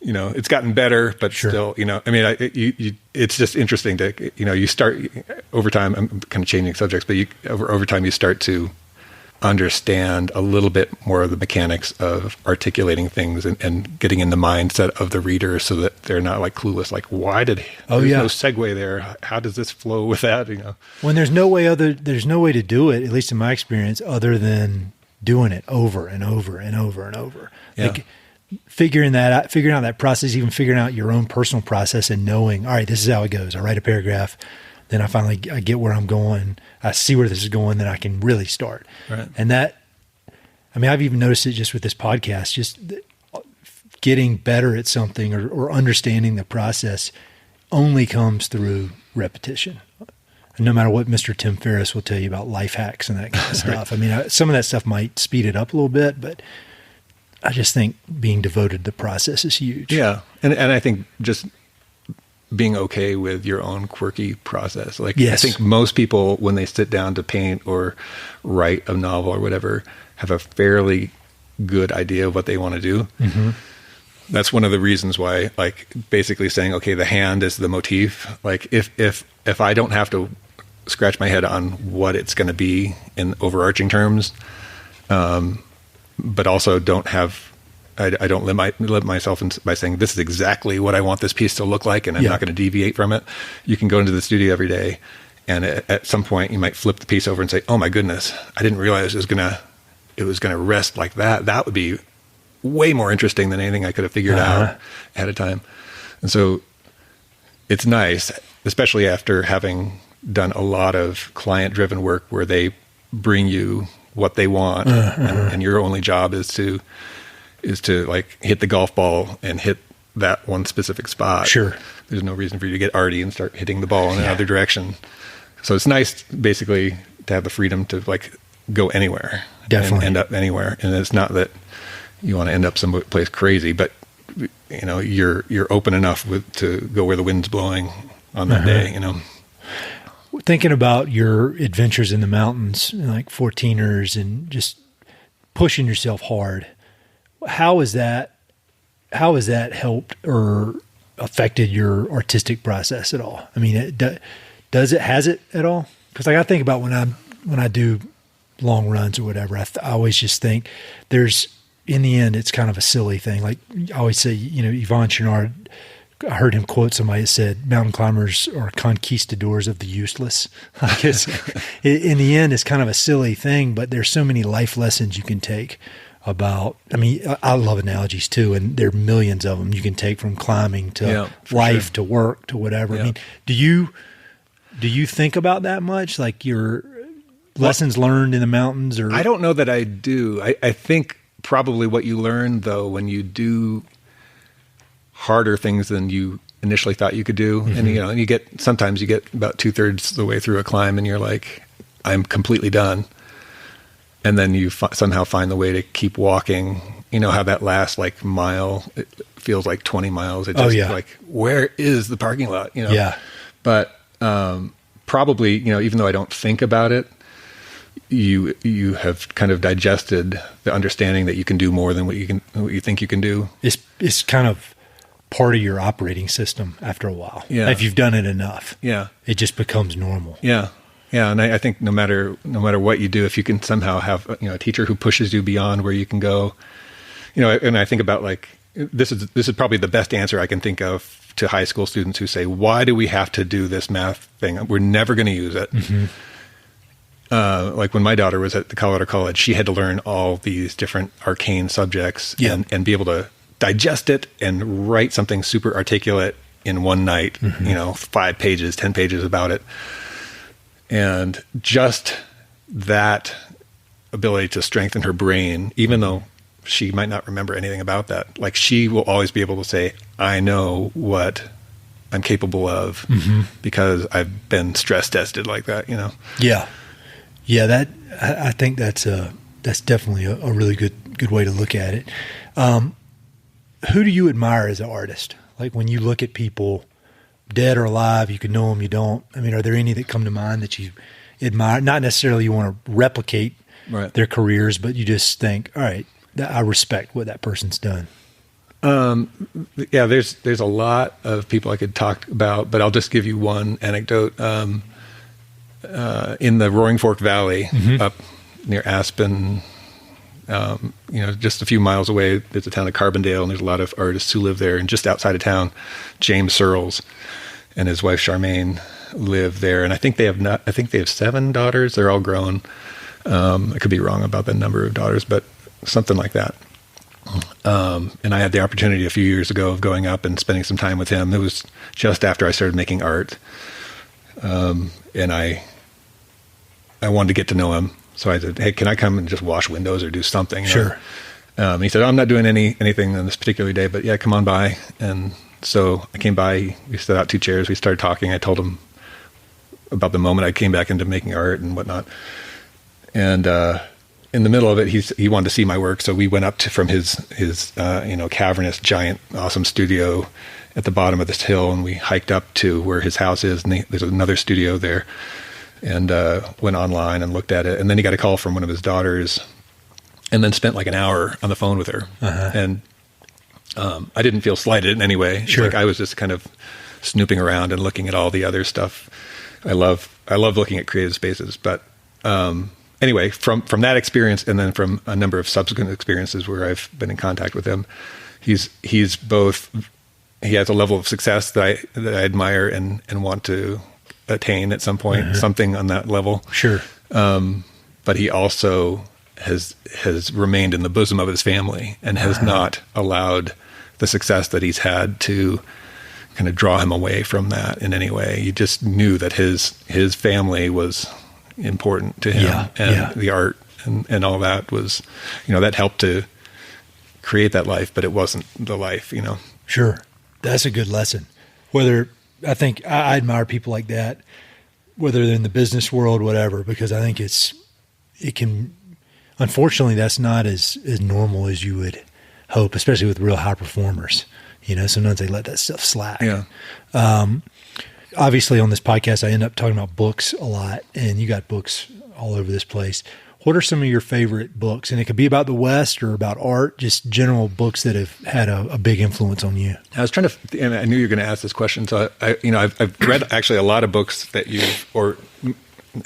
it's gotten better, but still, it's just interesting to, you start over time. I'm kind of changing subjects, but over time you start to understand a little bit more of the mechanics of articulating things and getting in the mindset of the reader so that they're not like clueless, like there's no segue there. How does this flow with that? When there's no way to do it, at least in my experience, other than doing it over and over and over and over. Yeah. Like figuring out that process, even figuring out your own personal process and knowing, all right, this is how it goes. I write a paragraph. Then I get where I'm going. I see where this is going. Then I can really start. Right. And I've even noticed it just with this podcast, just getting better at something or understanding the process only comes through repetition. And no matter what Mr. Tim Ferriss will tell you about life hacks and that kind of stuff. Right. Some of that stuff might speed it up a little bit, but I just think being devoted to the process is huge. Yeah. And I think just being okay with your own quirky process. Like, yes. I think most people, when they sit down to paint or write a novel or whatever, have a fairly good idea of what they want to do. Mm-hmm. That's one of the reasons why, like, basically saying, okay, the hand is the motif. Like, if I don't have to scratch my head on what it's going to be in overarching terms, but also don't have, I don't limit myself by saying this is exactly what I want this piece to look like, and I'm not going to deviate from it. You can go into the studio every day, and at some point you might flip the piece over and say, "Oh my goodness, I didn't realize it was gonna rest like that." That would be way more interesting than anything I could have figured out ahead of time. And so it's nice, especially after having done a lot of client-driven work where they bring you what they want, and your only job is to like hit the golf ball and hit that one specific spot. Sure. There's no reason for you to get arty and start hitting the ball in another direction. So it's nice basically to have the freedom to like go anywhere. Definitely. And end up anywhere. And it's not that you want to end up someplace crazy, but you're open enough to go where the wind's blowing on that day, Thinking about your adventures in the mountains, like 14ers and just pushing yourself hard. How has that helped or affected your artistic process at all? I mean, has it at all? Because like I think about when I do long runs or whatever, I always just think in the end, it's kind of a silly thing. Like I always say, Yvon Chouinard, I heard him quote somebody that said, "Mountain climbers are conquistadors of the useless." I guess in the end, it's kind of a silly thing, but there's so many life lessons you can take about, I love analogies too, and there are millions of them you can take from climbing to life to work to whatever. Yeah. Do you think about that much? Like your lessons learned in the mountains? Or I don't know that I do. I think probably what you learn though, when you do harder things than you initially thought you could do. Mm-hmm. And sometimes you get about 2/3 the way through a climb and you're like, I'm completely done. And then you somehow find the way to keep walking. You know how that last like mile, it feels like 20 miles. It just like, where is the parking lot? Yeah. But probably, even though I don't think about it, you have kind of digested the understanding that you can do more than what you think you can do. It's kind of part of your operating system after a while. Yeah. If you've done it enough. Yeah. It just becomes normal. Yeah. Yeah, and I think no matter what you do, if you can somehow have a teacher who pushes you beyond where you can go, and I think about like this is probably the best answer I can think of to high school students who say, "Why do we have to do this math thing? We're never going to use it." Mm-hmm. Like when my daughter was at the Colorado College, she had to learn all these different arcane subjects and be able to digest it and write something super articulate in one night. Mm-hmm. 5 pages, 10 pages about it. And just that ability to strengthen her brain, even though she might not remember anything about that, like she will always be able to say, I know what I'm capable of because I've been stress tested like that, Yeah. Yeah, I think that's definitely a really good way to look at it. Who do you admire as an artist? Like when you look at people, dead or alive, you can know them, you don't. I mean, are there any that come to mind that you admire? Not necessarily you want to replicate their careers, but you just think, all right, I respect what that person's done. Yeah, there's a lot of people I could talk about, but I'll just give you one anecdote. In the Roaring Fork Valley, up near Aspen, just a few miles away, there's a town of Carbondale, and there's a lot of artists who live there. And just outside of town, James Searles and his wife Charmaine live there. And I think they have 7 daughters. They're all grown. I could be wrong about the number of daughters, but something like that. And I had the opportunity a few years ago of going up and spending some time with him. It was just after I started making art. And I wanted to get to know him. So I said, hey, can I come and just wash windows or do something? Sure. He said, I'm not doing anything on this particular day, but yeah, come on by. And so I came by, we set out 2 chairs. We started talking. I told him about the moment I came back into making art and whatnot. And, in the middle of it, he wanted to see my work. So we went up from his cavernous, giant, awesome studio at the bottom of this hill, and we hiked up to where his house is. And there's another studio there, and went online and looked at it. And then he got a call from one of his daughters, and then spent like an hour on the phone with her. And I didn't feel slighted in any way. Sure. Like I was just kind of snooping around and looking at all the other stuff. I love looking at creative spaces, but anyway, from that experience, and then from a number of subsequent experiences where I've been in contact with him, he's both. He has a level of success that I admire and want to attain at some point, something on that level. Sure. But he also has remained in the bosom of his family and has not allowed the success that he's had to kind of draw him away from that in any way. You just knew that his family was important to him, the art and all that was, that helped to create that life, but it wasn't the life, Sure. That's a good lesson. I think I admire people like that, whether they're in the business world, whatever, because I think unfortunately, that's not as normal as you would hope, especially with real high performers. Sometimes they let that stuff slack. Yeah. Obviously on this podcast, I end up talking about books a lot, and you got books all over this place. What are some of your favorite books? And it could be about the West or about art, just general books that have had a big influence on you. I was trying to, and I knew you were going to ask this question. So I've read actually a lot of books that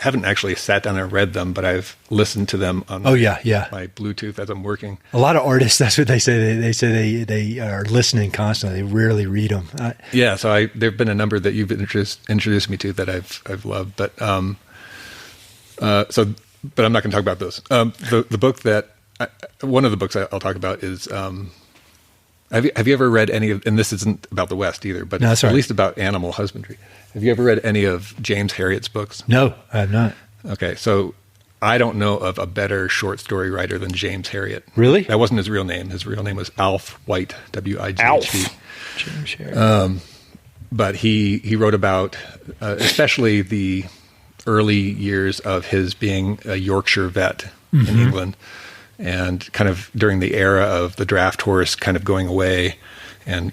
haven't actually sat down and read them, but I've listened to them on my Bluetooth as I'm working. A lot of artists, that's what they say. They say they are listening constantly. They rarely read them. So there've been a number that you've introduced me to that I've loved, but but I'm not going to talk about those. The book one of the books I'll talk about is, have you ever read any of, and this isn't about the West either, but it's at least about animal husbandry. Have you ever read any of James Herriot's books? No, I have not. Okay. So I don't know of a better short story writer than James Herriot. Really? That wasn't his real name. His real name was Alf White, Wighb. Alf. James Herriot. But he wrote about, especially the early years of his being a Yorkshire vet in England, and kind of during the era of the draft horse kind of going away, and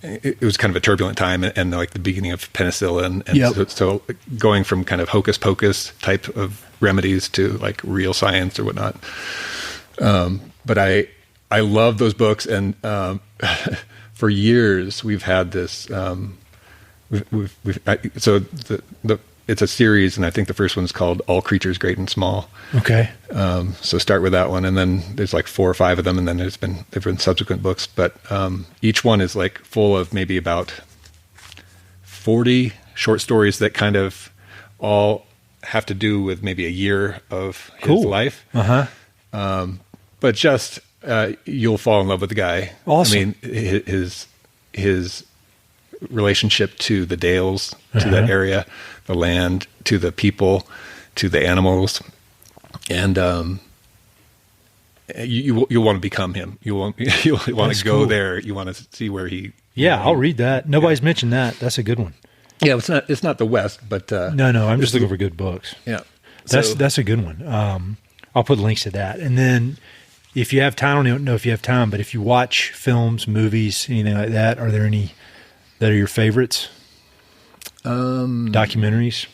it was kind of a turbulent time, and like the beginning of penicillin, and so going from kind of hocus pocus type of remedies to like real science or whatnot. But I love those books, and for years we've had this. It's a series, and I think the first one's called All Creatures Great and Small. Okay. So start with that one, and then there's like 4 or 5 of them, and then there've been subsequent books, but each one is like full of maybe about 40 short stories that kind of all have to do with maybe a year of his life. But just you'll fall in love with the guy. Awesome. I mean, his relationship to the dales, to that area, the land, to the people, to the animals, and you'll want to become him. You'll want to go there. You want to see where he. Yeah, I'll read that. Nobody's mentioned that. That's a good one. Yeah, it's not the West, but No, I'm just looking for good books. Yeah, That's a good one. I'll put links to that. And then if you have time, I don't know if you have time, but if you watch films, movies, anything like that, are there any that are your favorites? Documentaries?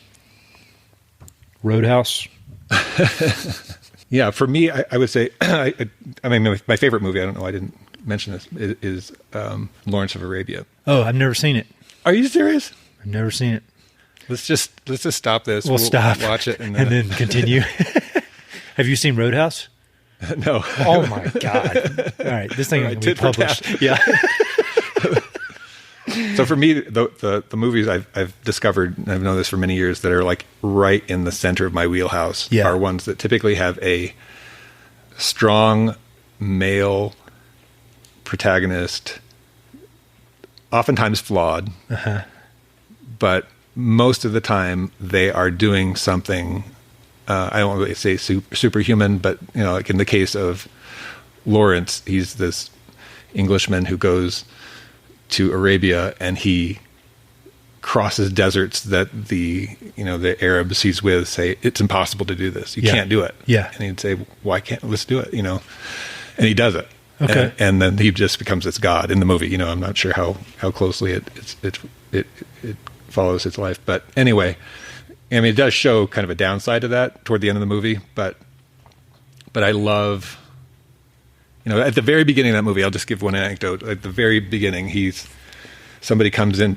Roadhouse? Yeah, for me, I would say, I mean, my favorite movie, I don't know why I didn't mention this, is Lawrence of Arabia. Oh, I've never seen it. Are you serious? I've never seen it. Let's just stop this. We'll stop. Watch it. And then continue. Have you seen Roadhouse? No. Oh, my God. All right, this thing will be published. Yeah. So for me, the movies I've discovered, and I've known this for many years, that are like right in the center of my wheelhouse are ones that typically have a strong male protagonist, oftentimes flawed, but most of the time they are doing something, I don't want to say superhuman, but like in the case of Lawrence, he's this Englishman who goes to Arabia and he crosses deserts that the Arabs he's with say it's impossible to do this. You can't do it. Yeah. And he'd say, why can't let's do it? And he does it. Okay. And then he just becomes this god in the movie. I'm not sure how closely it follows his life, but anyway, I mean, it does show kind of a downside to that toward the end of the movie, but I love, at the very beginning of that movie, I'll just give one anecdote. At the very beginning, somebody comes in,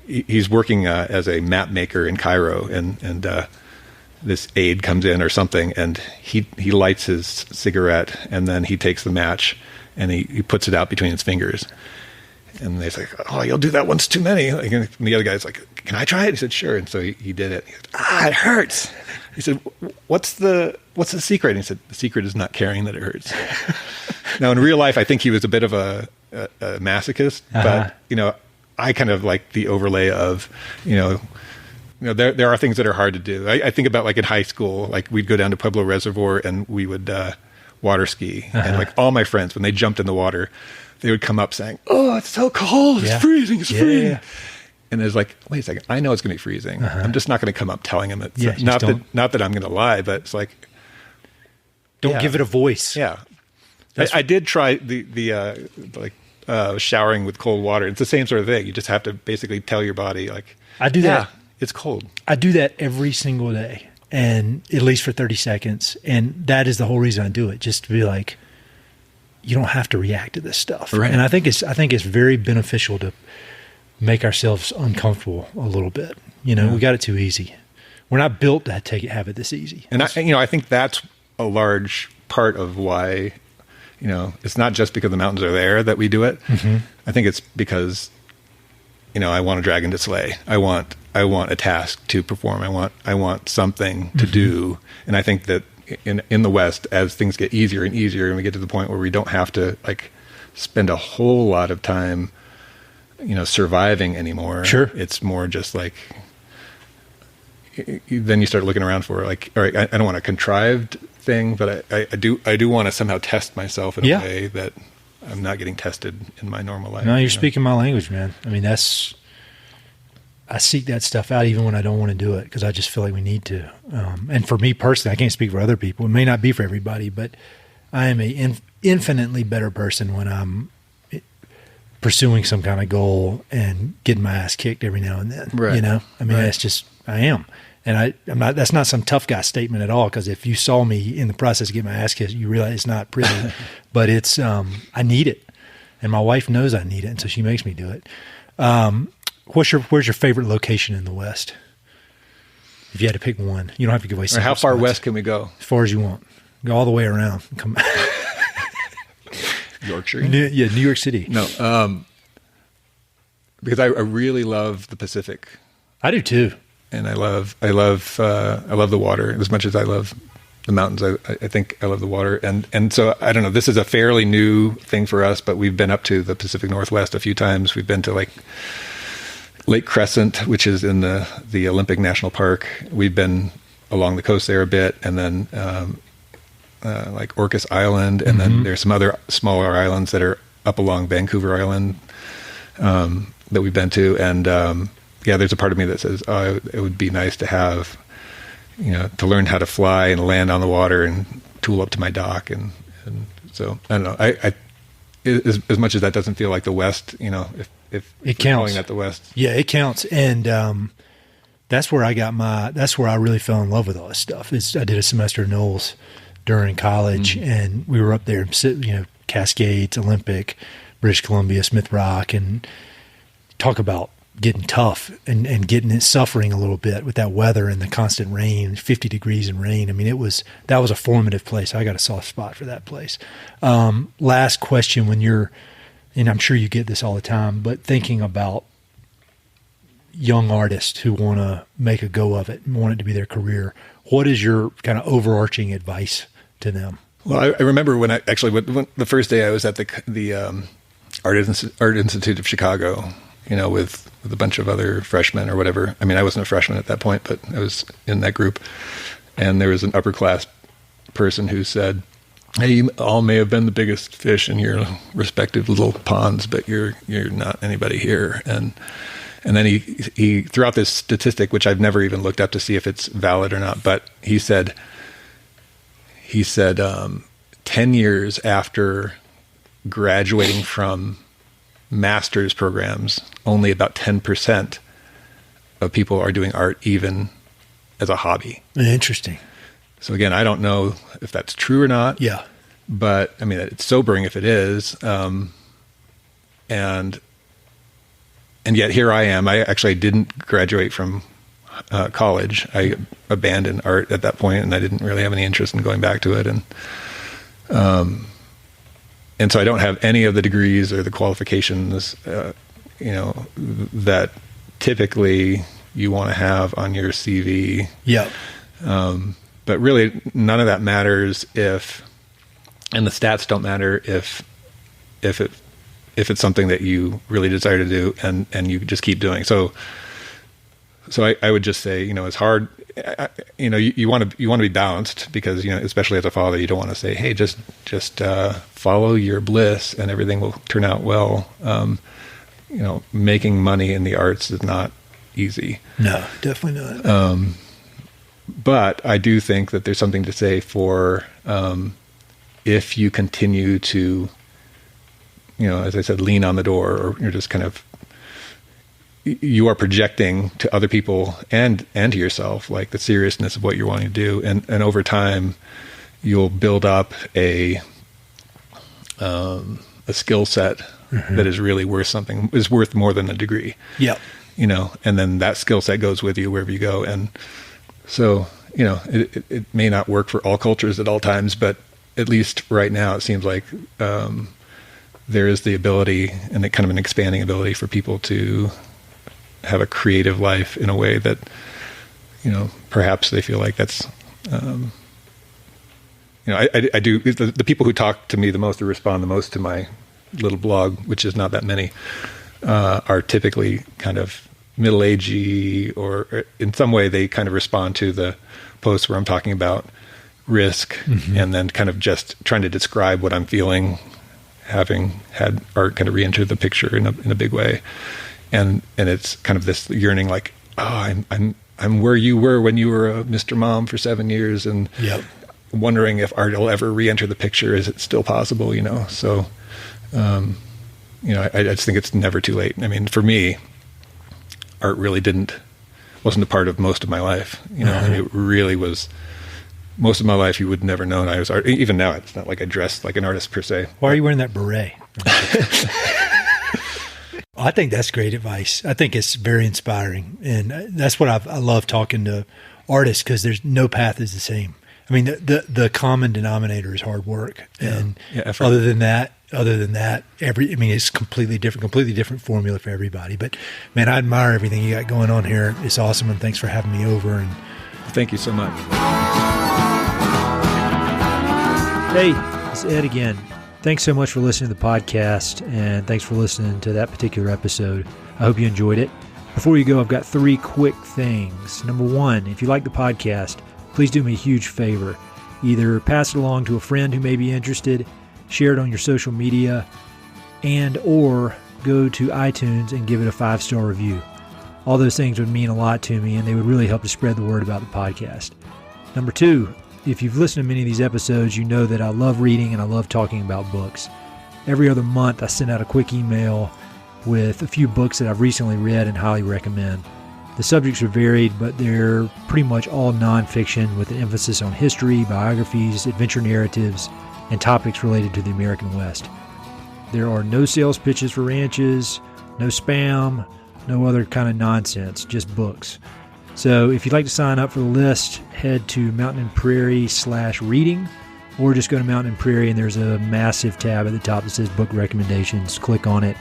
he's working as a map maker in Cairo, and this aide comes in or something, and he lights his cigarette, and then he takes the match, and he puts it out between his fingers. And they're like, "Oh, you'll do that once too many." And the other guy's like, "Can I try it?" He said, "Sure." And so he did it. He said, it hurts. He said, "What's the secret?" And he said, "The secret is not caring that it hurts." Now, in real life, I think he was a bit of a masochist, but I kind of like the overlay of, there are things that are hard to do. I think about like in high school, like we'd go down to Pueblo Reservoir and we would water ski, and like all my friends, when they jumped in the water, they would come up saying, "Oh, it's so cold. It's freezing. It's freezing." Yeah. And it's like, wait a second, I know it's going to be freezing. I'm just not going to come up telling him it's not that I'm going to lie, but it's like, don't give it a voice. Yeah. I did try the showering with cold water. It's the same sort of thing. You just have to basically tell your body, like, I do that. It's cold. I do that every single day, and at least for 30 seconds. And that is the whole reason I do it, just to be like, you don't have to react to this stuff. Right. And I think it's very beneficial to make ourselves uncomfortable a little bit. We got it too easy. We're not built to have it this easy. And I think that's a large part of why, it's not just because the mountains are there that we do it. Mm-hmm. I think it's because, I want a dragon to slay. I want a task to perform. I want something to do. And I think that in the West, as things get easier and easier, and we get to the point where we don't have to like spend a whole lot of time, surviving anymore. Sure. It's more just like, then you start looking around for like, all right, I don't want a contrived thing, but I do want to somehow test myself in a way that I'm not getting tested in my normal life. No, you're speaking my language, man. I mean, I seek that stuff out even when I don't want to do it, because I just feel like we need to. And for me personally, I can't speak for other people. It may not be for everybody, but I am an infinitely better person when I'm pursuing some kind of goal and getting my ass kicked every now and then. Right. I mean, that's just, I am. And I'm not, that's not some tough guy statement at all, because if you saw me in the process of getting my ass kicked, you realize it's not pretty, but it's, I need it. And my wife knows I need it, and so she makes me do it. Where's your favorite location in the West? If you had to pick one, you don't have to give away. How far west can we go? As far as you want. Go all the way around. Come. Yorkshire. New York City. No, because I really love the Pacific. I do too. And I love the water as much as I love the mountains. I think I love the water, and so I don't know. This is a fairly new thing for us, but we've been up to the Pacific Northwest a few times. We've been to like Lake Crescent, which is in the Olympic National Park. We've been along the coast there a bit, and then like Orcas Island, and then there's some other smaller islands that are up along Vancouver Island that we've been to, and there's a part of me that says, oh, it would be nice to have, to learn how to fly and land on the water and tool up to my dock. And so I don't know. I as much as that doesn't feel like the West, if it counts, calling that the West. Yeah, it counts. And, that's where I really fell in love with all this stuff. I did a semester at Knowles during college, and we were up there, Cascades, Olympic, British Columbia, Smith Rock, and talk about getting tough and getting it, suffering a little bit with that weather and the constant rain, 50 degrees and rain. I mean, that was a formative place. I got a soft spot for that place. Last question, and I'm sure you get this all the time, but thinking about young artists who want to make a go of it and want it to be their career, what is your kind of overarching advice to them? Well, I remember when the first day I was at the Art Institute of Chicago, with a bunch of other freshmen or whatever. I mean, I wasn't a freshman at that point, but I was in that group. And there was an upper class person who said, hey, you all may have been the biggest fish in your respective little ponds, but you're not anybody here. And then he threw out this statistic, which I've never even looked up to see if it's valid or not. But he said, 10 years after graduating from master's programs, only about 10% of people are doing art even as a hobby. Interesting. So again, I don't know if that's true or not. Yeah. But I mean, it's sobering if it is. And yet here I am. I actually didn't graduate from college. I abandoned art at that point, and I didn't really have any interest in going back to it. And so I don't have any of the degrees or the qualifications, that typically you want to have on your CV. Yeah. But really, none of that matters and the stats don't matter if it's something that you really desire to do and you just keep doing. So I would just say, it's hard, you want to be balanced because, especially as a father, you don't want to say, hey, just follow your bliss and everything will turn out well. Making money in the arts is not easy. No, definitely not. But I do think that there's something to say for, if you continue to, as I said, lean on the door, or you're just kind of, you are projecting to other people and to yourself, like the seriousness of what you're wanting to do. And over time you'll build up a skill set that is really worth something, is worth more than a degree. Yeah. And then that skill set goes with you wherever you go. And so, it may not work for all cultures at all times, but at least right now it seems like, there is the ability and kind of an expanding ability for people to have a creative life in a way that, perhaps they feel like that's, I do, the people who talk to me the most or respond the most to my little blog, which is not that many, are typically kind of middle-agey, or in some way they kind of respond to the posts where I'm talking about risk and then kind of just trying to describe what I'm feeling, having had art kind of re-enter the picture in a big way. And it's kind of this yearning, like, oh, I'm where you were when you were a Mr. Mom for 7 years, and wondering if art will ever re-enter the picture. Is it still possible? So, I just think it's never too late. I mean, for me, art really wasn't a part of most of my life. It really was. Most of my life, you would never known I was art. Even now, it's not like I dressed like an artist per se. Why are you wearing that beret? I think that's great advice. I think it's very inspiring. And that's what I love talking to artists, because there's no path is the same. I mean, the common denominator is hard work. And other than that, it's completely different formula for everybody. But man, I admire everything you got going on here. It's awesome. And thanks for having me over. And thank you so much. Hey, it's Ed again. Thanks so much for listening to the podcast, and thanks for listening to that particular episode. I hope you enjoyed it. Before you go, I've got 3 quick things. Number 1, if you like the podcast, please do me a huge favor. Either pass it along to a friend who may be interested, share it on your social media, or go to iTunes and give it a 5-star review. All those things would mean a lot to me, and they would really help to spread the word about the podcast. Number 2, if you've listened to many of these episodes, you know that I love reading and I love talking about books. Every other month, I send out a quick email with a few books that I've recently read and highly recommend. The subjects are varied, but they're pretty much all nonfiction with an emphasis on history, biographies, adventure narratives, and topics related to the American West. There are no sales pitches for ranches, no spam, no other kind of nonsense, just books. So if you'd like to sign up for the list, head to Mountain and Prairie/reading, or just go to Mountain and Prairie and there's a massive tab at the top that says book recommendations. Click on it.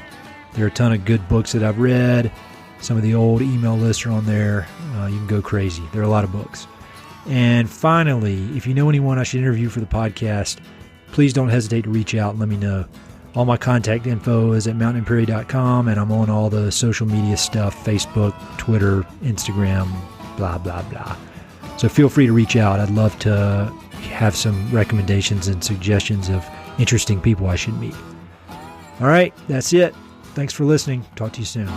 There are a ton of good books that I've read. Some of the old email lists are on there. You can go crazy. There are a lot of books. And finally, if you know anyone I should interview for the podcast, please don't hesitate to reach out and let me know. All my contact info is at mountainandprairie.com, and I'm on all the social media stuff, Facebook, Twitter, Instagram, blah, blah, blah. So feel free to reach out. I'd love to have some recommendations and suggestions of interesting people I should meet. All right, that's it. Thanks for listening. Talk to you soon.